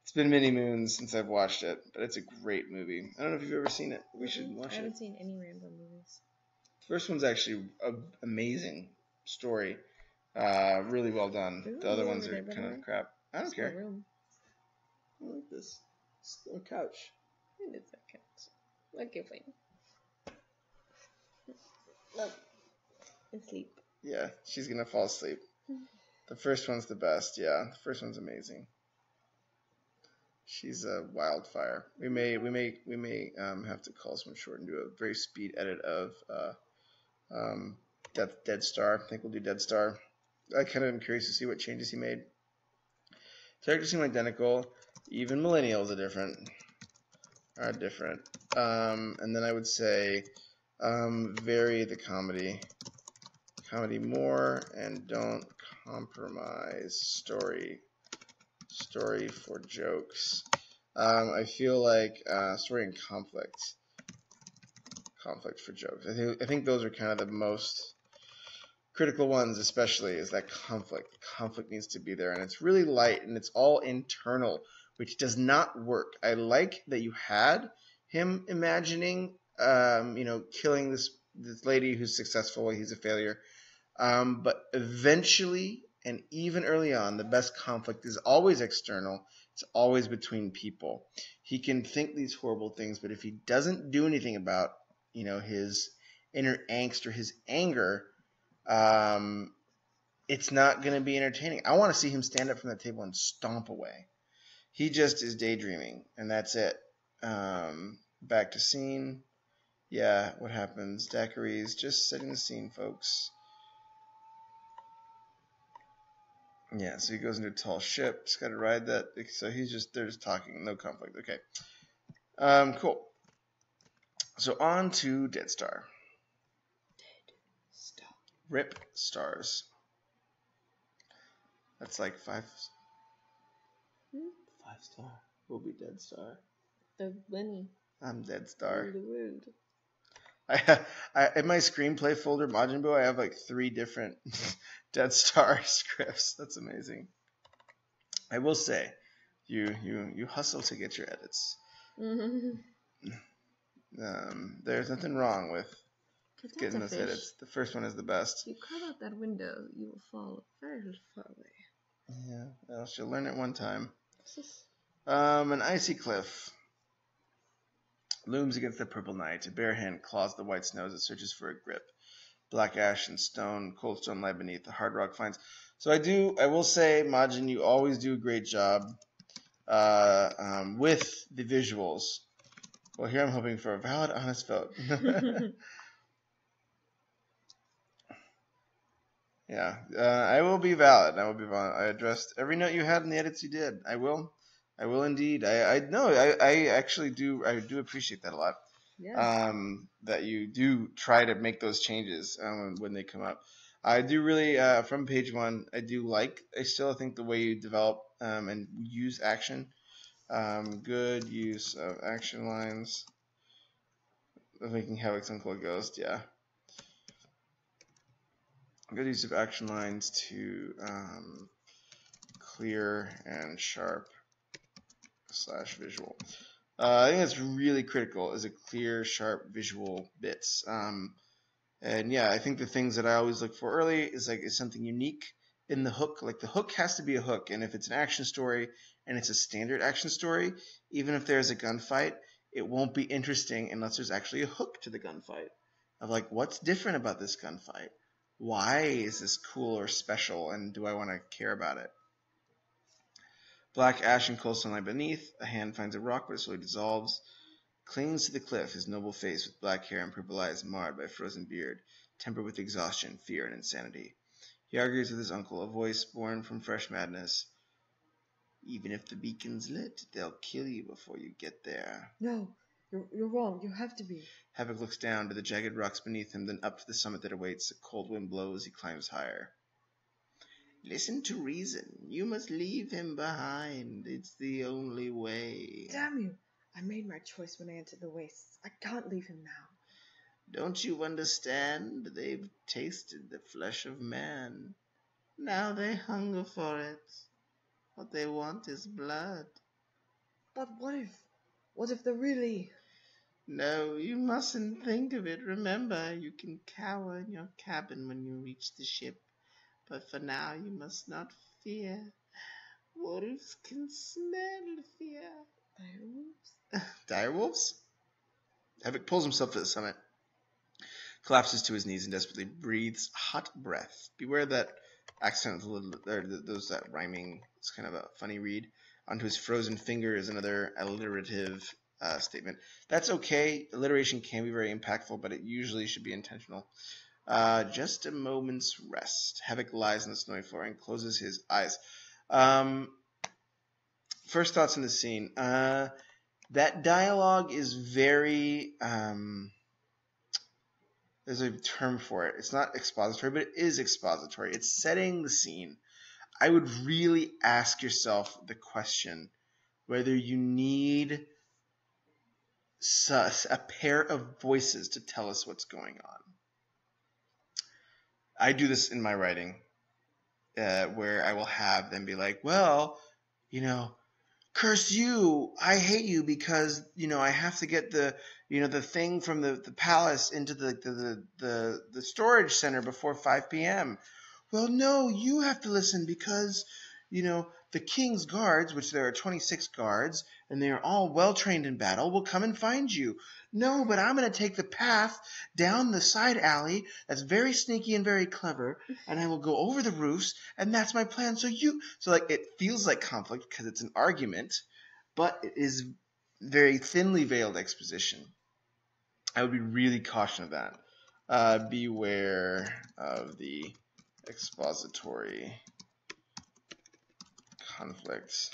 It's been many moons since I've watched it, but it's a great movie. I don't know if you've ever seen it. We should watch it. I haven't seen any Rambo movies. The first one's actually an amazing story. Really well done. Ooh, The other ones are kind of crap. I don't care. Room. I like this. It's a couch. It is a couch. Okay, fine. Look. Asleep. Yeah, she's gonna fall asleep. The first one's the best. Yeah, the first one's amazing. She's a wildfire. We may have to call someone short and do a very speed edit of Dead Star. I think we'll do Dead Star. I kind of am curious to see what changes he made. Characters seem identical. Even millennials are different. And then I would say vary the comedy more and don't compromise story for jokes. I feel like story and conflict for jokes. I think those are kind of the most critical ones, especially is that conflict. Conflict needs to be there, and it's really light, and it's all internal, which does not work. I like that you had him imagining, killing this lady who's successful while he's a failure. But eventually, and even early on, the best conflict is always external. It's always between people. He can think these horrible things, but if he doesn't do anything about, his inner angst or his anger, it's not going to be entertaining. I want to see him stand up from that table and stomp away. He just is daydreaming, and that's it. Back to scene. Yeah, what happens? Daiquiris, just setting the scene, folks. Yeah, so he goes into a tall ship. He's got to ride that. So they're just talking. No conflict. Okay. Cool. So on to Dead Star. Rip stars. That's like 5. 5-star. We'll be Dead Star. The bunny. I'm Dead Star. The world. In my screenplay folder, Majin Buu, I have like 3 different Dead Star scripts. That's amazing. I will say, you hustle to get your edits. There's nothing wrong with getting those edits. The first one is the best. You cut out that window, you will fall very far away. Yeah, well, she'll learn it one time. An icy cliff looms against the purple night. A bare hand claws the white snow as it searches for a grip. Black ash and stone, cold stone lie beneath. The hard rock finds. So I will say, Majin, you always do a great job with the visuals. Well, here I'm hoping for a valid, honest vote. Yeah, I will be valid. I addressed every note you had in the edits you did. I will indeed. I actually do. I do appreciate that a lot. Yeah. That you do try to make those changes when they come up. I do really from page 1. I still think the way you develop and use action. Good use of action lines. Making Havoc's Uncle a Ghost. Yeah. Good use of action lines to clear and sharp / visual. I think that's really critical, is a clear, sharp visual bits. And yeah, I think the things that I always look for early is something unique in the hook. Like the hook has to be a hook, and if it's an action story and it's a standard action story, even if there's a gunfight, it won't be interesting unless there's actually a hook to the gunfight. Of like, what's different about this gunfight? Why is this cool or special, and do I want to care about it? Black ash and cold sunlight beneath. A hand finds a rock, but it slowly dissolves. Clings to the cliff, his noble face with black hair and purple eyes marred by frozen beard, tempered with exhaustion, fear, and insanity. He argues with his uncle, a voice born from fresh madness. Even if the beacon's lit, they'll kill you before you get there. No, you're wrong. You have to be. Havoc looks down to the jagged rocks beneath him, then up to the summit that awaits. A cold wind blows, he climbs higher. Listen to reason. You must leave him behind. It's the only way. Damn you. I made my choice when I entered the wastes. I can't leave him now. Don't you understand? They've tasted the flesh of man. Now they hunger for it. What they want is blood. But what if they're really... No, you mustn't think of it. Remember, you can cower in your cabin when you reach the ship. But for now, you must not fear. Wolves can smell fear. Direwolves? Direwolves? Havoc pulls himself to the summit, collapses to his knees, and desperately breathes hot breath. Beware that accent, that rhyming. It's kind of a funny read. Onto his frozen finger is another alliterative statement. That's okay. Alliteration can be very impactful, but it usually should be intentional. Just a moment's rest. Havoc lies on the snowy floor and closes his eyes. First thoughts on the scene. That dialogue is very... there's a term for it. It's not expository, but it is expository. It's setting the scene. I would really ask yourself the question whether you need a pair of voices to tell us what's going on. I do this in my writing, where I will have them be like, well, curse you, I hate you because, I have to get the thing from the palace into the storage center before 5 p.m. Well, no, you have to listen because, the king's guards, which there are 26 guards, and they are all well-trained in battle, will come and find you. No, but I'm going to take the path down the side alley that's very sneaky and very clever, and I will go over the roofs, and that's my plan. So it feels like conflict because it's an argument, but it is very thinly veiled exposition. I would be really cautious of that. Beware of the expository conflicts,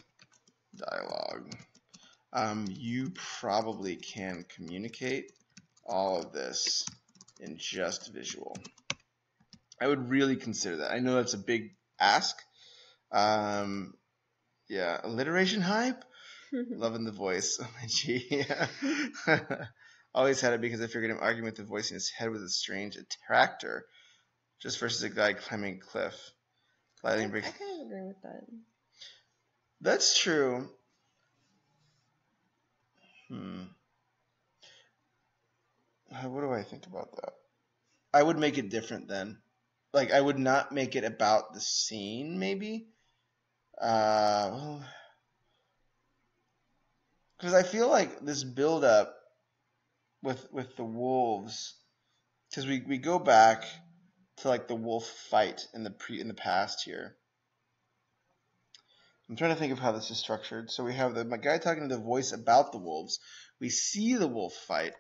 dialogue. You probably can communicate all of this in just visual. I would really consider that. I know that's a big ask. Yeah, alliteration hype. Loving the voice. Oh my G. Yeah. Always had it because I figured him arguing with the voice in his head was a strange attractor, just versus a guy climbing a cliff. I kind of agree with that. That's true. What do I think about that? I would make it different then. Like, I would not make it about the scene, maybe. Well, because I feel like this build-up with the wolves, because we go back to like the wolf fight in the past here. I'm trying to think of how this is structured. So we have the guy talking to the voice about the wolves. We see the wolf fight.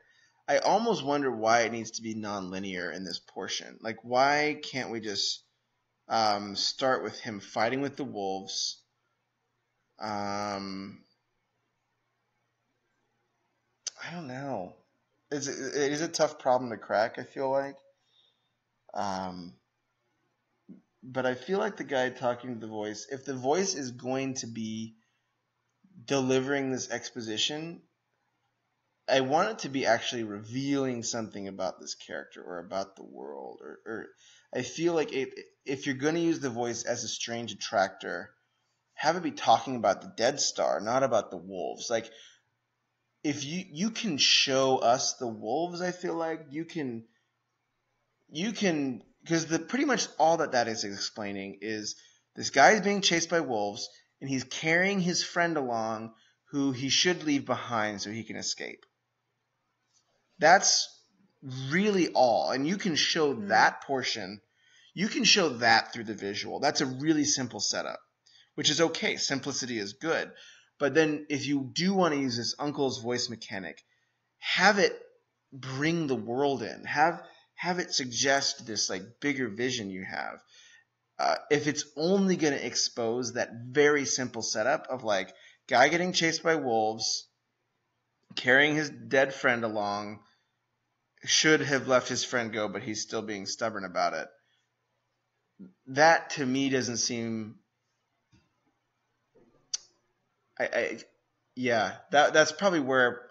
I almost wonder why it needs to be non-linear in this portion. Like, why can't we just start with him fighting with the wolves? I don't know. It is a tough problem to crack, I feel like. But I feel like the guy talking to the voice, if the voice is going to be delivering this exposition, I want it to be actually revealing something about this character or about the world. Or I feel like if you're going to use the voice as a strange attractor, have it be talking about the Dead Star, not about the wolves. Like, if you can show us the wolves, I feel like you can, because pretty much all that is explaining is this guy is being chased by wolves and he's carrying his friend along who he should leave behind so he can escape. That's really all. And you can show that portion. You can show that through the visual. That's a really simple setup, which is okay. Simplicity is good. But then if you do want to use this uncle's voice mechanic, have it bring the world in. Have it suggest this like bigger vision you have. If it's only going to expose that very simple setup of like guy getting chased by wolves, carrying his dead friend along, should have let his friend go, but he's still being stubborn about it. That to me doesn't seem. That's probably where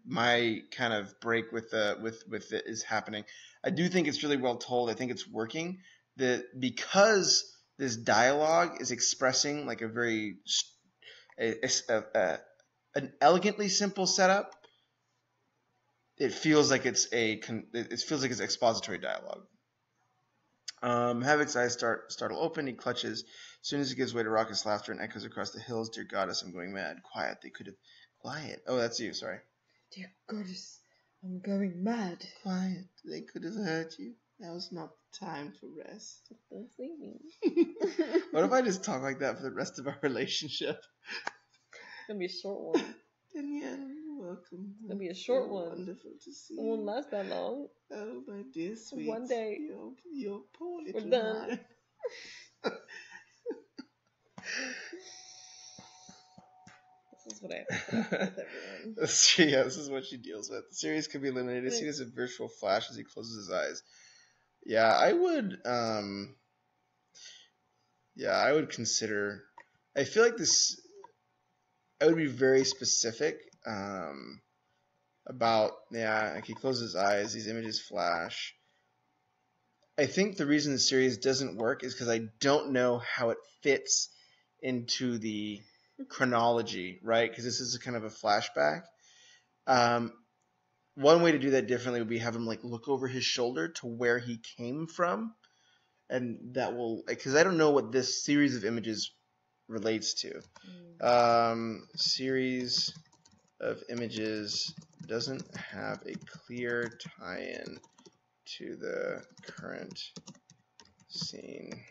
my kind of break with it is happening. I do think it's really well told. I think it's working. Because this dialogue is expressing like a very an elegantly simple setup. It feels like it's expository dialogue. Havoc's eyes startle open. He clutches. As soon as he gives way to raucous laughter and echoes across the hills, "Dear goddess, I'm going mad. Quiet. They could have. Quiet. Oh, that's you. Sorry. Dear goddess, I'm going mad. Quiet. They could have hurt you. That was not the time for rest." I'm sleeping. What if I just talk like that for the rest of our relationship? It's gonna be a short one. Danielle, welcome. It's gonna be a short one. Wonderful to see It won't last that long. Oh, my dear sweet. One day. Your poor little We're done. heart. This is what I have to put up with, everyone. This is what she deals with. The series could be eliminated as soon as a virtual flash as he closes his eyes. Yeah, I would. I would consider. I feel like this. I would be very specific about. Yeah, like he closes his eyes. These images flash. I think the reason the series doesn't work is because I don't know how it fits into the chronology, right? Because this is a kind of a flashback. One way to do that differently would be have him like look over his shoulder to where he came from, and that will, because I don't know what this series of images relates to. Series of images doesn't have a clear tie-in to the current scene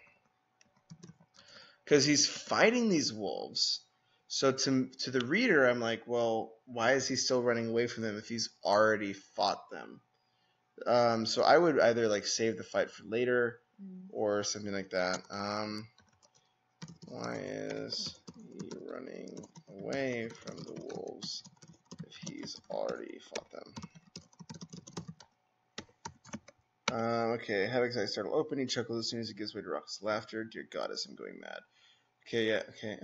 because he's fighting these wolves. So to the reader, I'm like, well, why is he still running away from them if he's already fought them? So I would either like save the fight for later or something like that. Why is running away from the wolves if he's already fought them. Okay, Havoc's eyes startle open. He chuckles as soon as he gives way to raucous laughter. Dear goddess, I'm going mad. Okay, yeah, okay.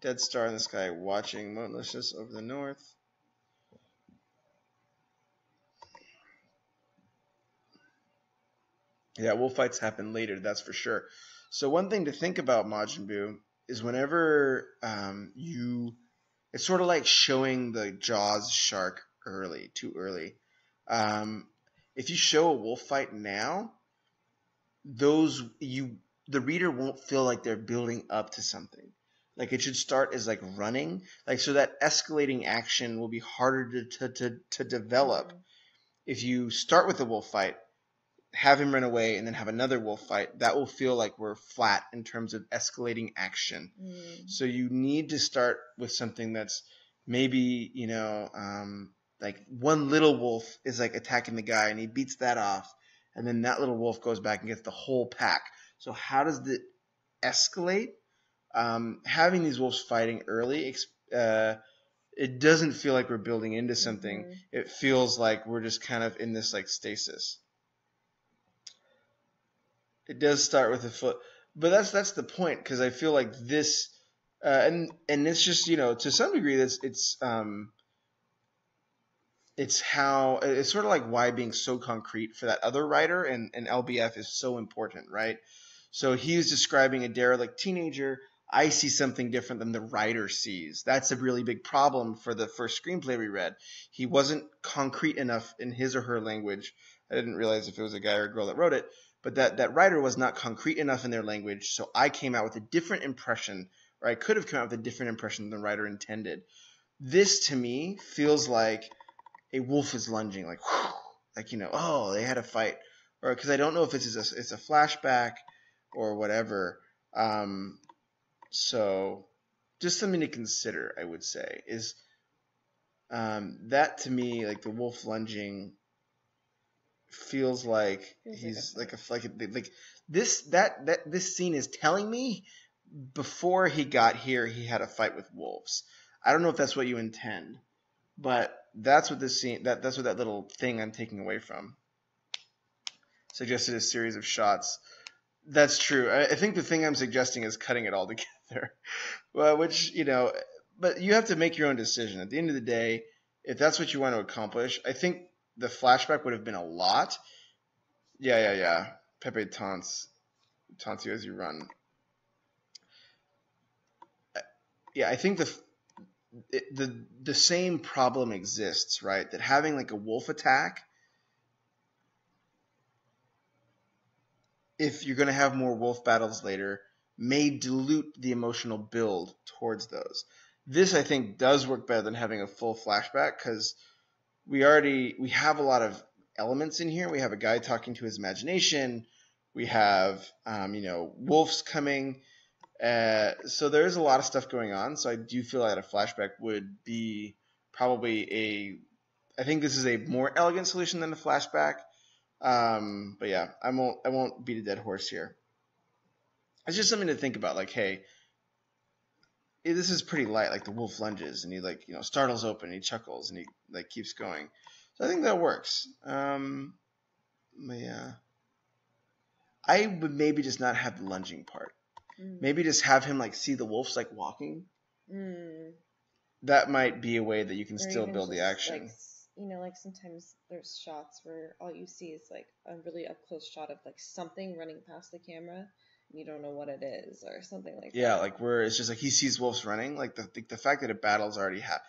Dead star in the sky, watching motionless over the north. Yeah, wolf fights happen later, that's for sure. So one thing to think about, Majin Buu, is whenever it's sort of like showing the Jaws shark too early. If you show a wolf fight now, the reader won't feel like they're building up to something. Like it should start as like running, like so that escalating action will be harder to develop. If you start with a wolf fight, have him run away, and then have another wolf fight, that will feel like we're flat in terms of escalating action. So you need to start with something that's maybe, like one little wolf is like attacking the guy and he beats that off, and then that little wolf goes back and gets the whole pack. So how does it escalate? Having these wolves fighting early, it doesn't feel like we're building into something. It feels like we're just kind of in this like stasis. It does start with a foot, but that's the point, because I feel like this, and it's just, to some degree it's sort of like why being so concrete for that other writer and LBF is so important, right? So he's describing a derelict teenager. I see something different than the writer sees. That's a really big problem for the first screenplay we read. He wasn't concrete enough in his or her language. I didn't realize if it was a guy or a girl that wrote it, but that writer was not concrete enough in their language, so I came out with a different impression, or I could have come out with a different impression than the writer intended. This, to me, feels like a wolf is lunging, like, whew, like, oh, they had a fight. Or because I don't know if it's a flashback or whatever. So just something to consider, I would say, is that to me, like the wolf lunging feels like he's like this scene is telling me before he got here he had a fight with wolves. I don't know if that's what you intend, but that's what this scene that's what that little thing I'm taking away from. Suggested a series of shots. That's true. I think the thing I'm suggesting is cutting it all together. Well, which, but you have to make your own decision. At the end of the day, if that's what you want to accomplish, I think the flashback would have been a lot. Yeah. Pepe taunts you as you run. Yeah, I think the same problem exists, right? That having like a wolf attack, if you're going to have more wolf battles later, may dilute the emotional build towards those. This, I think, does work better than having a full flashback, because we have a lot of elements in here. We have a guy talking to his imagination. We have, wolves coming. So there is a lot of stuff going on. So I do feel that a flashback would be probably I think this is a more elegant solution than a flashback. But yeah, I won't beat a dead horse here. It's just something to think about. Like, hey, this is pretty light. Like the wolf lunges and he startles open, and he chuckles, and he like keeps going. So I think that works. But yeah, I would maybe just not have the lunging part. Maybe just have him like see the wolves like walking. That might be a way that you can still build the action. Like sometimes there's shots where all you see is like a really up close shot of like something running past the camera, and you don't know what it is or something like that. Yeah, like where it's just like he sees wolves running, like the fact that a battle's already happened.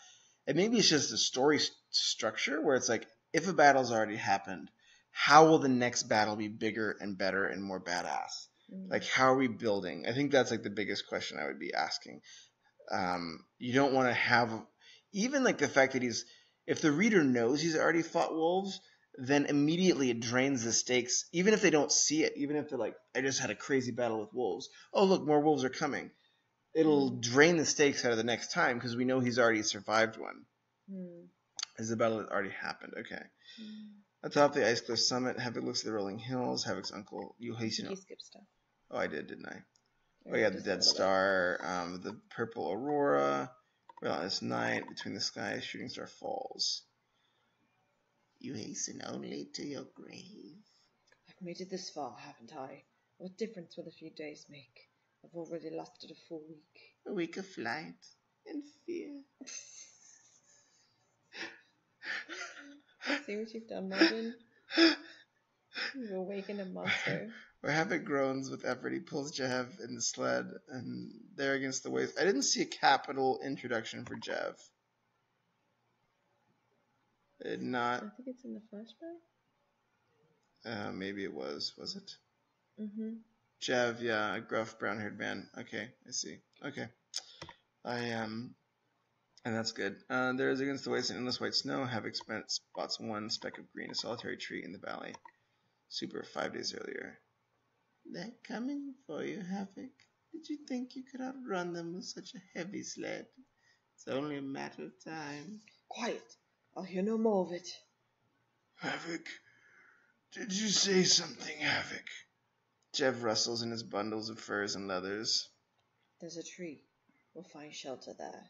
And maybe it's just the story structure where it's like, if a battle's already happened, how will the next battle be bigger and better and more badass? Like, how are we building? I think that's like the biggest question I would be asking. You don't want to have even like the fact that if the reader knows he's already fought wolves, then immediately it drains the stakes, even if they don't see it, even if they're like, I just had a crazy battle with wolves. Oh, look, more wolves are coming. It'll drain the stakes out of the next time because we know he's already survived one. Is the battle that already happened. Okay. Atop the ice cliff summit, Havoc looks at the rolling hills. Havoc's uncle, you hasten. You skipped stuff. Oh, I did, didn't I? Oh yeah, the dead star, the purple aurora, relentless night, between the skies, shooting star falls. You hasten only to your grave. I've made it this far, haven't I? What difference will a few days make? I've already lasted a full week. A week of flight and fear. See what you've done, Martin? You've awakened a monster. Where Havoc groans with effort, he pulls Jev in the sled, and there against the waves. I didn't see a capital introduction for Jev. I did not. I think it's in the flashback. Maybe it was. Was it? Mm-hmm. Jev, yeah, a gruff brown-haired man. Okay, I see. Okay. And that's good. There is against the waves in endless white snow. Havoc spots one speck of green, a solitary tree in the valley. Super 5 days earlier. They're coming for you, Havoc. Did you think you could outrun them with such a heavy sled? It's only a matter of time. Quiet. I'll hear no more of it. Havoc. Did you say something, Havoc? Jev rustles in his bundles of furs and leathers. There's a tree. We'll find shelter there.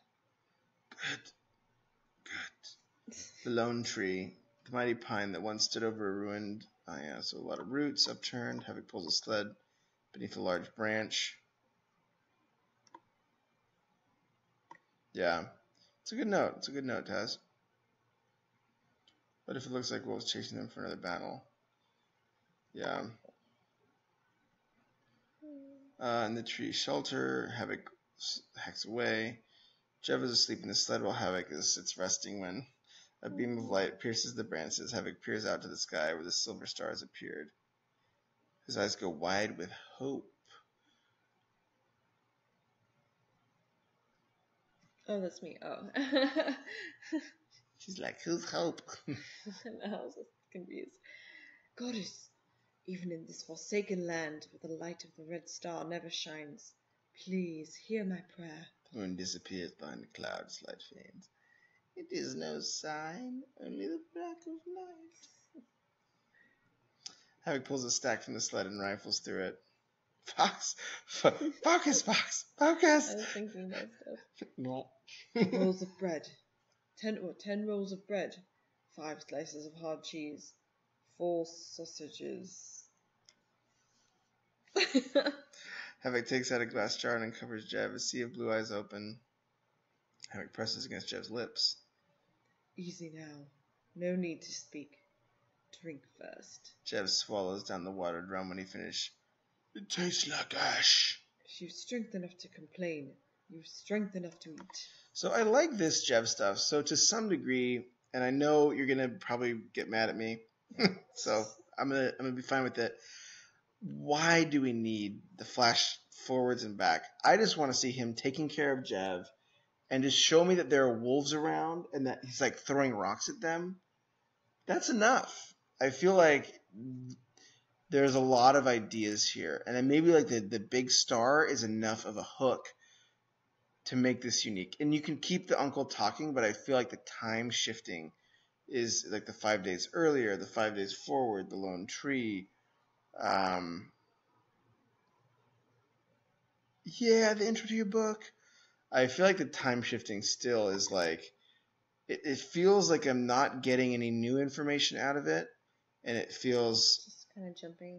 Good. The lone tree. The mighty pine that once stood over a ruined... Oh yeah, so a lot of roots upturned. Havoc pulls a sled beneath a large branch. Yeah. It's a good note. It's a good note, Taz. What if it looks like wolves chasing them for another battle? Yeah. In the tree shelter, Havoc hacks away. Jev is asleep in the sled while Havoc sits resting when a beam of light pierces the branches. Havoc peers out to the sky where the silver stars appeared. His eyes go wide with hope. Oh, that's me. Oh. She's like, who's Hope? I was just confused. Goddess, even in this forsaken land where the light of the red star never shines, please hear my prayer. The moon disappears behind the clouds, light fades. It is no sign, only the black of night. Havoc pulls a stack from the sled and rifles through it. Fox! Focus, Fox! Focus! I was thinking that stuff. What? Rolls of bread. 10 rolls of bread. 5 slices of hard cheese. 4 sausages. Havoc takes out a glass jar and uncovers Jev. A sea of blue eyes open. Havoc presses against Jev's lips. Easy now. No need to speak. Drink first. Jev swallows down the watered rum when he finishes. It tastes like ash. If you've strength enough to complain, you've strength enough to eat. So I like this Jev stuff. So to some degree, and I know you're gonna probably get mad at me, so I'm gonna be fine with it. Why do we need the flash forwards and back? I just want to see him taking care of Jev, and just show me that there are wolves around and that he's like throwing rocks at them. That's enough. I feel like there's a lot of ideas here, and then maybe like the big star is enough of a hook to make this unique. And you can keep the uncle talking, but I feel like the time shifting is like the 5 days earlier, the 5 days forward, the lone tree. Yeah, the intro to your book. I feel like the time shifting still is like, it feels like I'm not getting any new information out of it, and it feels just kind of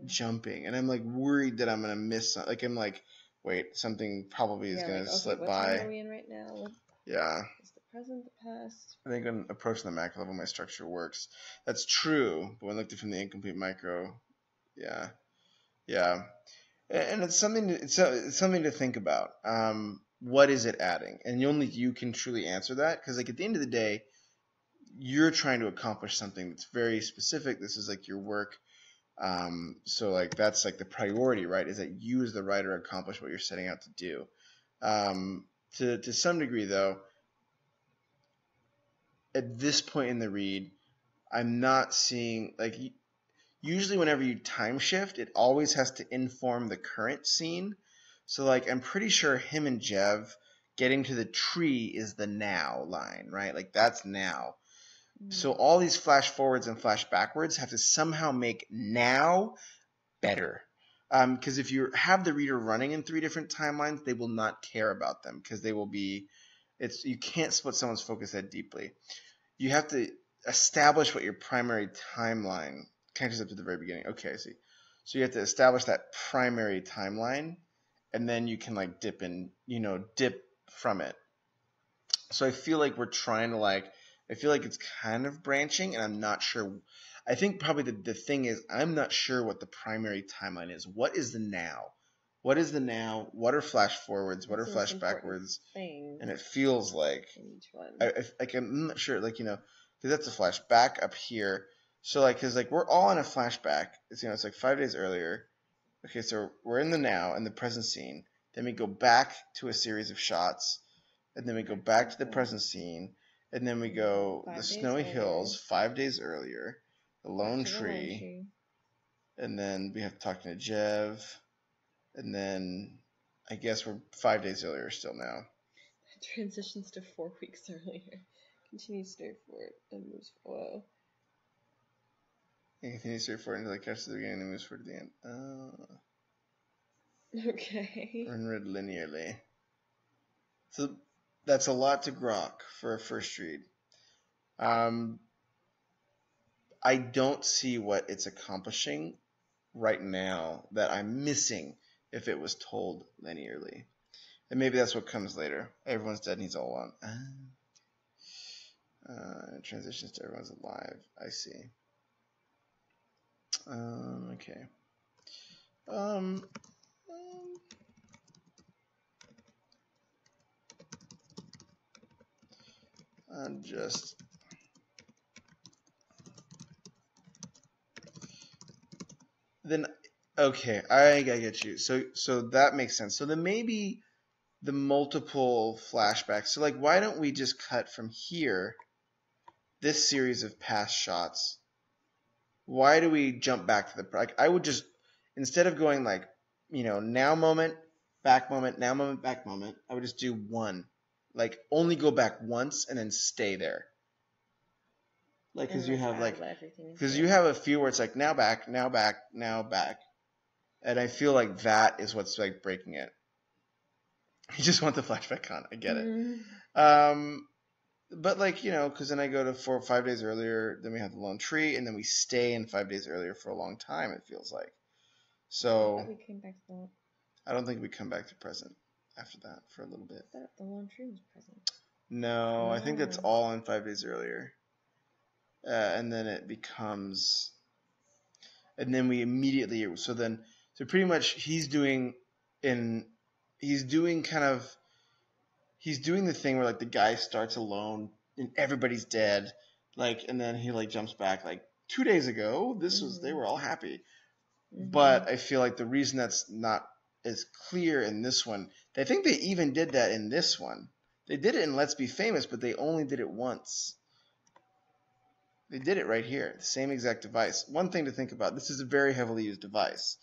jumping, and I'm like worried that I'm gonna miss something. Like I'm like, wait, something probably is gonna slip what by. Time are we in right now? Yeah. Is the present the past? I think when approaching the macro level, my structure works. That's true, but when looked at from the incomplete micro, yeah, and it's something. It's something to think about. What is it adding? And only you can truly answer that, because like at the end of the day, you're trying to accomplish something that's very specific. This is like your work. So like that's like the priority, right? Is that you as the writer accomplish what you're setting out to do. To some degree, though, at this point in the read, I'm not seeing like. Usually, whenever you time shift, it always has to inform the current scene. So like I'm pretty sure him and Jev getting to the tree is the now line, right? Like that's now. So all these flash forwards and flash backwards have to somehow make now better. Because if you have the reader running in 3 different timelines, they will not care about them because they will be. You can't split someone's focus that deeply. You have to establish what your primary timeline catches up to the very beginning. Okay, I see. So you have to establish that primary timeline, and then you can like dip from it. So I feel like we're trying to I feel like it's kind of branching, and I'm not sure. I think probably the thing is I'm not sure what the primary timeline is. What is the now? What is the now? What are flash forwards? What are flash backwards? And it feels like I'm not sure, because that's a flashback up here. So because we're all in a flashback. It's like 5 days earlier. Okay, so we're in the now and the present scene. Then we go back to a series of shots, and then we go back to the present scene, and then we go the snowy hills 5 days earlier, the lone tree, and then we have to talk to Jev, and then I guess we're 5 days earlier still now. Transitions to 4 weeks earlier. Continues straight forward and moves forward. It continues straight forward until it catches the beginning and moves forward to the end. Okay. And read linearly. So that's a lot to grok for a first read. I don't see what it's accomplishing right now that I'm missing if it was told linearly. And maybe that's what comes later. Everyone's dead and he's all alone. Transitions to everyone's alive. I see. Okay. I'm just then okay. I get you. So that makes sense. So then maybe the multiple flashbacks. So why don't we just cut from here? This series of past shots. Why do we jump back to the I would just instead of going now moment, back moment, now moment, back moment, I would just do one. Only go back once and then stay there. Because you have you have a few where it's now back, now back, now back. And I feel like that is what's breaking it. You just want the flashback on. I get it. But because then I go to 4 or 5 days earlier, then we have the lone tree, and then we stay in 5 days earlier for a long time. It feels like. So we came back to that. I don't think we come back to present after that for a little bit. I thought the lone tree was present. No, I think that's all in 5 days earlier, and then it becomes, and then we immediately. So pretty much he's doing the thing where the guy starts alone and everybody's dead, and then he jumps back 2 days ago. This was they were all happy, but I feel like the reason that's not as clear in this one, I think they even did that in this one. They did it in Let's Be Famous, but they only did it once. They did it right here, the same exact device. One thing to think about: this is a very heavily used device.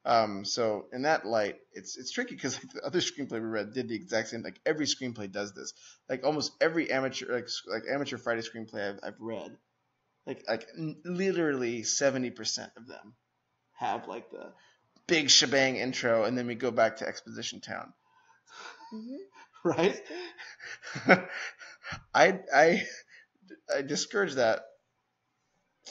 So in that light, it's tricky because the other screenplay we read did the exact same. Every screenplay does this. Almost every amateur amateur Friday screenplay I've read, literally 70% of them have the big shebang intro, and then we go back to exposition town. Right? I discourage that.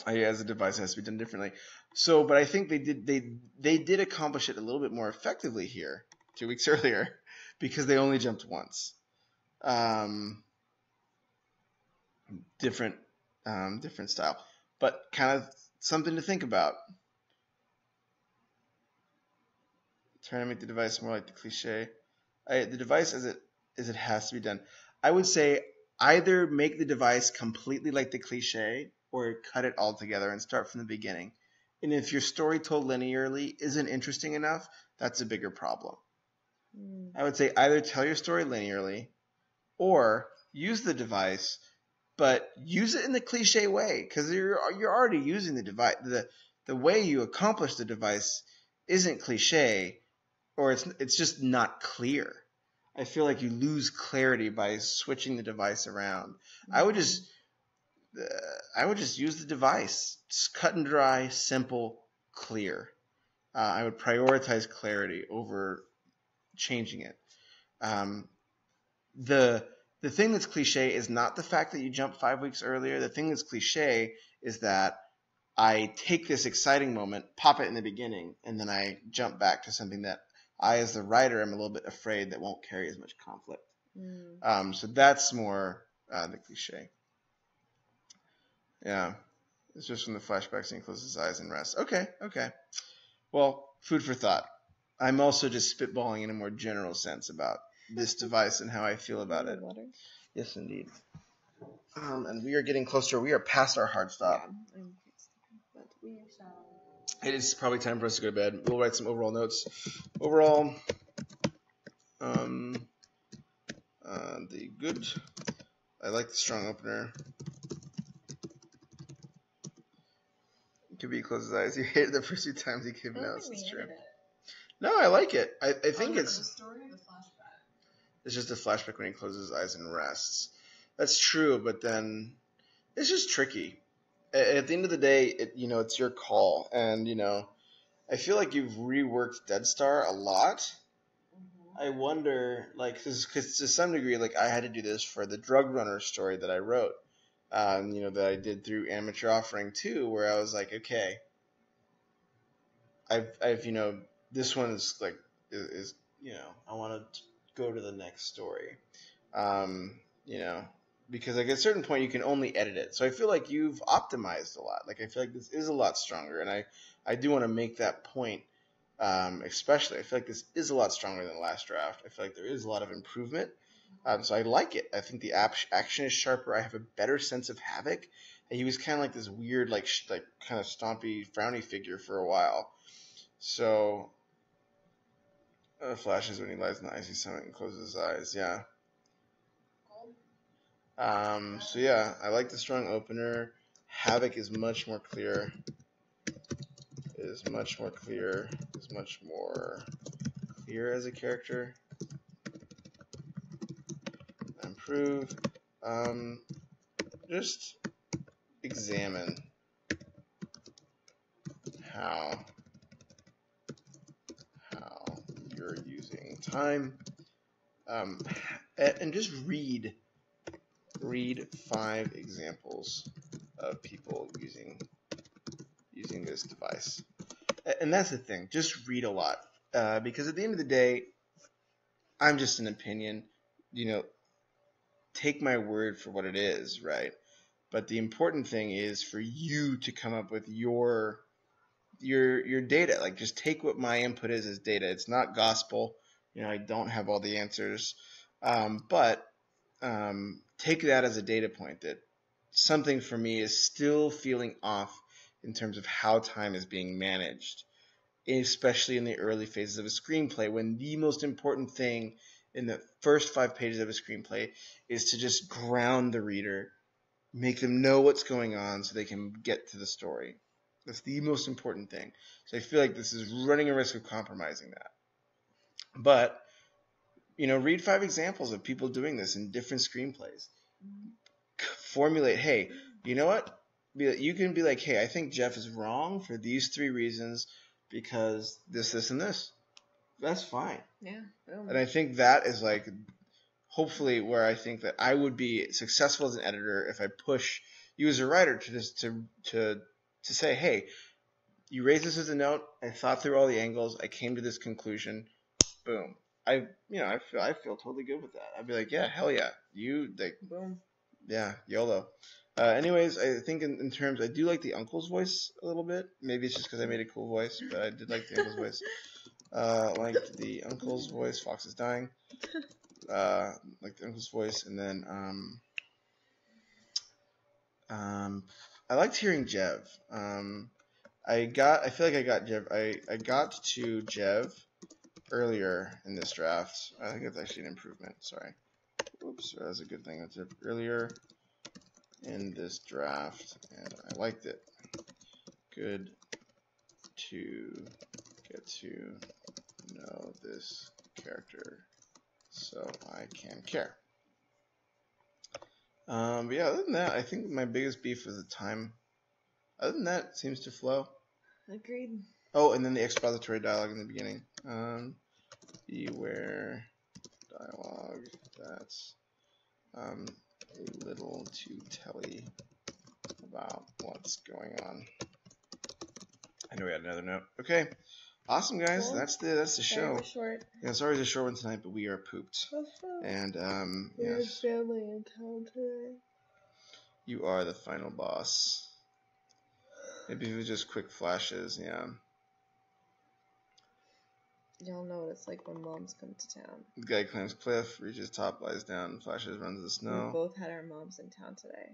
As a device has to be done differently. So, but I think they did accomplish it a little bit more effectively here 2 weeks earlier because they only jumped once. Different style, but kind of something to think about. Trying to make the device more like the cliche. The device as it has to be done. I would say either make the device completely like the cliche or cut it all together and start from the beginning. And if your story told linearly isn't interesting enough, that's a bigger problem. I would say either tell your story linearly or use the device, but use it in the cliche way because you're already using the device. The way you accomplish the device isn't cliche, or it's just not clear. I feel like you lose clarity by switching the device around. I would just use the device. It's cut and dry, simple, clear. I would prioritize clarity over changing it. The thing that's cliche is not the fact that you jump 5 weeks earlier. The thing that's cliche is that I take this exciting moment, pop it in the beginning, and then I jump back to something that I, as the writer, am a little bit afraid that won't carry as much conflict. So that's more the cliche. Yeah. It's just from the flashback scene, closes his eyes and rests. Okay. Well, food for thought. I'm also just spitballing in a more general sense about this device and how I feel about it. Water? Yes, indeed. And we are getting closer. We are past our hard stop. Yeah, but we shall. It is probably time for us to go to bed. We'll write some overall notes. Overall, the good. I like the strong opener. Could be close his eyes. You hate it the first few times he gave notes. It's true. No, I like it. I think it's. The story or the flashback? It's just a flashback when he closes his eyes and rests. That's true, but then it's just tricky. At the end of the day, it's your call, and I feel like you've reworked Dead Star a lot. I wonder, because to some degree, I had to do this for the Drug Runner story that I wrote, that I did through Amateur Offering too, where I was like, okay, I've this one is I want to go to the next story, because at a certain point you can only edit it. So I feel like you've optimized a lot. I feel like this is a lot stronger, and I do want to make that point. Especially, I feel like this is a lot stronger than the last draft. I feel like there is a lot of improvement. So I like it. I think the action is sharper. I have a better sense of Havoc. And he was kind of like this weird, kind of stompy, frowny figure for a while. So, flashes when he lies in the icy summit and closes his eyes. Yeah. So yeah, I like the strong opener. Havoc is much more clear. Is much more clear as a character. Improve. Just examine how you're using time, and just read 5 examples of people using this device. And that's the thing. Just read a lot, because at the end of the day, I'm just an opinion. Take my word for what it is, right? But the important thing is for you to come up with your data. Just take what my input is as data. It's not gospel. I don't have all the answers, but take that as a data point that something for me is still feeling off in terms of how time is being managed, especially in the early phases of a screenplay, when the most important thing in the first 5 pages of a screenplay is to just ground the reader, make them know what's going on so they can get to the story. That's the most important thing. So I feel like this is running a risk of compromising that. But, read 5 examples of people doing this in different screenplays. Formulate, hey, you know what? You can be like, hey, I think Jeff is wrong for these 3 reasons because this, and this. That's fine. Yeah. Boom. And I think that is hopefully where I think that I would be successful as an editor if I push you as a writer to just to say, hey, you raised this as a note. I thought through all the angles. I came to this conclusion. Boom. I feel totally good with that. I'd be like, yeah, hell yeah. Boom. Yeah, YOLO. Anyways, I think in terms, I do like the uncle's voice a little bit. Maybe it's just because I made a cool voice, but I did like the uncle's voice. Like the uncle's voice. Fox is dying. Like the uncle's voice, and then I liked hearing Jev. I feel like I got Jev. I got to Jev earlier in this draft. I think that's actually an improvement. Sorry. Oops, that's a good thing. That's earlier in this draft, and I liked it. Good to get to know this character so I can care. But yeah, other than that, I think my biggest beef was the time. Other than that, it seems to flow. Agreed. Oh, and then the expository dialogue in the beginning. Beware dialogue that's a little too telly about what's going on. I know we had another note. Okay, awesome guys. Cool. That's the show. Very short. Yeah, sorry it's a short one tonight, but we are pooped. And yes, family in town today. you are the final boss. Maybe it was just quick flashes. Yeah. Y'all know what it's like when moms come to town. The guy climbs cliff, reaches top, lies down, flashes, runs the snow. We both had our moms in town today.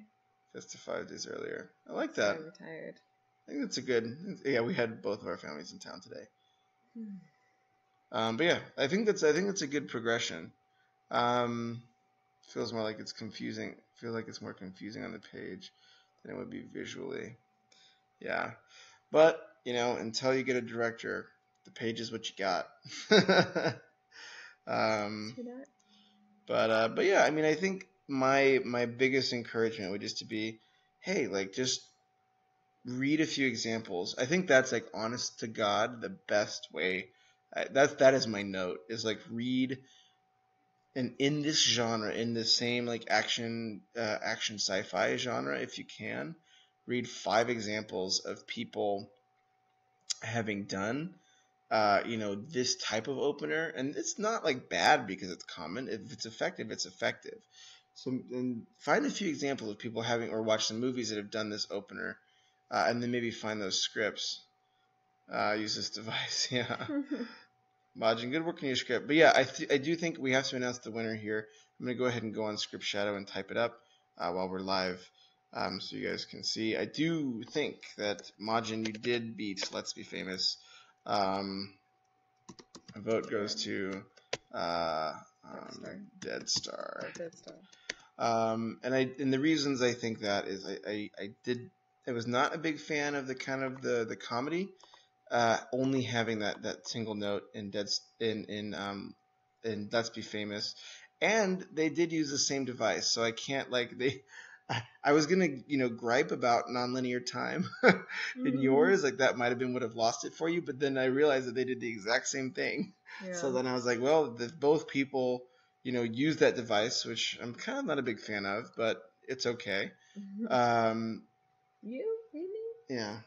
Just 5 days earlier. I like that. I'm retired. I think that's a good. Yeah, we had both of our families in town today. But yeah, I think that's a good progression. Feels more like it's confusing. Feel like it's more confusing on the page than it would be visually. Yeah, but you know, until you get a director, the page is what you got. But yeah, I mean, I think my biggest encouragement would just to be, hey, like just read a few examples. I think that's like honest to God the best way. That is my note, is like read, and in this genre, in the same like action sci-fi genre, if you can, read 5 examples of people having done this type of opener. And it's not like bad because it's common. If it's effective, it's effective. So, and find a few examples of people having, or watch some movies that have done this opener, and then maybe find those scripts. Use this device. Yeah. Majin, good work on your script. But yeah, I do think we have to announce the winner here. I'm going to go ahead and go on Scriptshadow and type it up while we're live, so you guys can see. I do think that Majin, you did beat Let's Be Famous. A vote goes to Dead Star. And the reasons I think that is I was not a big fan of the kind of the comedy. Only having that single note in Let's Be Famous, and they did use the same device, so I can't I was gonna gripe about nonlinear time in yours, like that might have been what have lost it for you, but then I realized that they did the exact same thing. Yeah. So then I was like, well, both people use that device, which I'm kind of not a big fan of, but it's okay. You really? Yeah.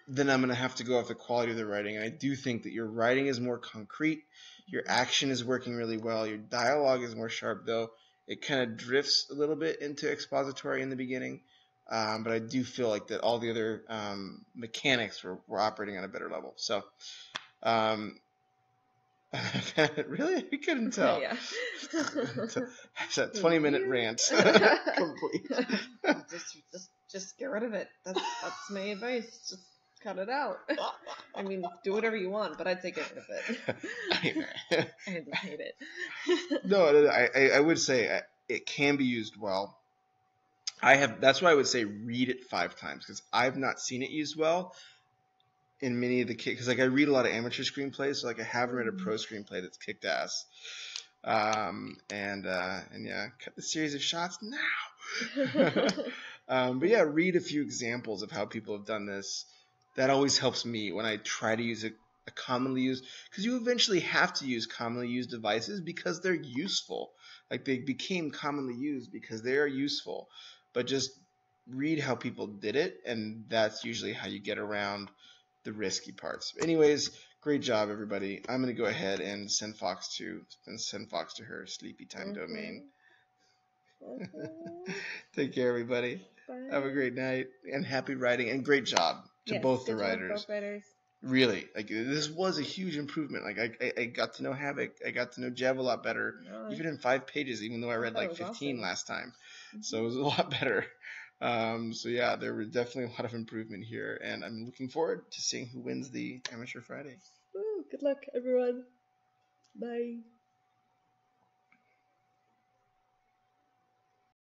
Then I'm going to have to go off the quality of the writing. And I do think that your writing is more concrete. Your action is working really well. Your dialogue is more sharp, though. It kind of drifts a little bit into expository in the beginning. But I do feel like that all the other mechanics were operating on a better level. So, really? We couldn't tell. Yeah. It's a 20-minute rant. Complete. Just get rid of it. That's my advice. Just cut it out. I mean, do whatever you want, but I'd say get rid of it. I just hate it. No, I would say it can be used well. That's why I would say read it 5 times, because I've not seen it used well in many of the because I read a lot of amateur screenplays, so I haven't read a pro screenplay that's kicked ass. And yeah, cut the series of shots now. But yeah, read a few examples of how people have done this. That always helps me when I try to use a commonly used, because you eventually have to use commonly used devices because they're useful. Like they became commonly used because they are useful. But just read how people did it, and that's usually how you get around the risky parts. Anyways, great job, everybody. I'm going to go ahead and send Fox to her sleepy time domain. Take care, everybody. Bye. Have a great night and happy writing, and great job to both the writers. Really, this was a huge improvement. I got to know Havoc, I got to know Jev a lot better, even in 5 pages, even though I read 15 last time. So it was a lot better. So yeah, there were definitely a lot of improvement here, and I'm looking forward to seeing who wins the Amateur Friday. Woo, good luck, everyone. Bye.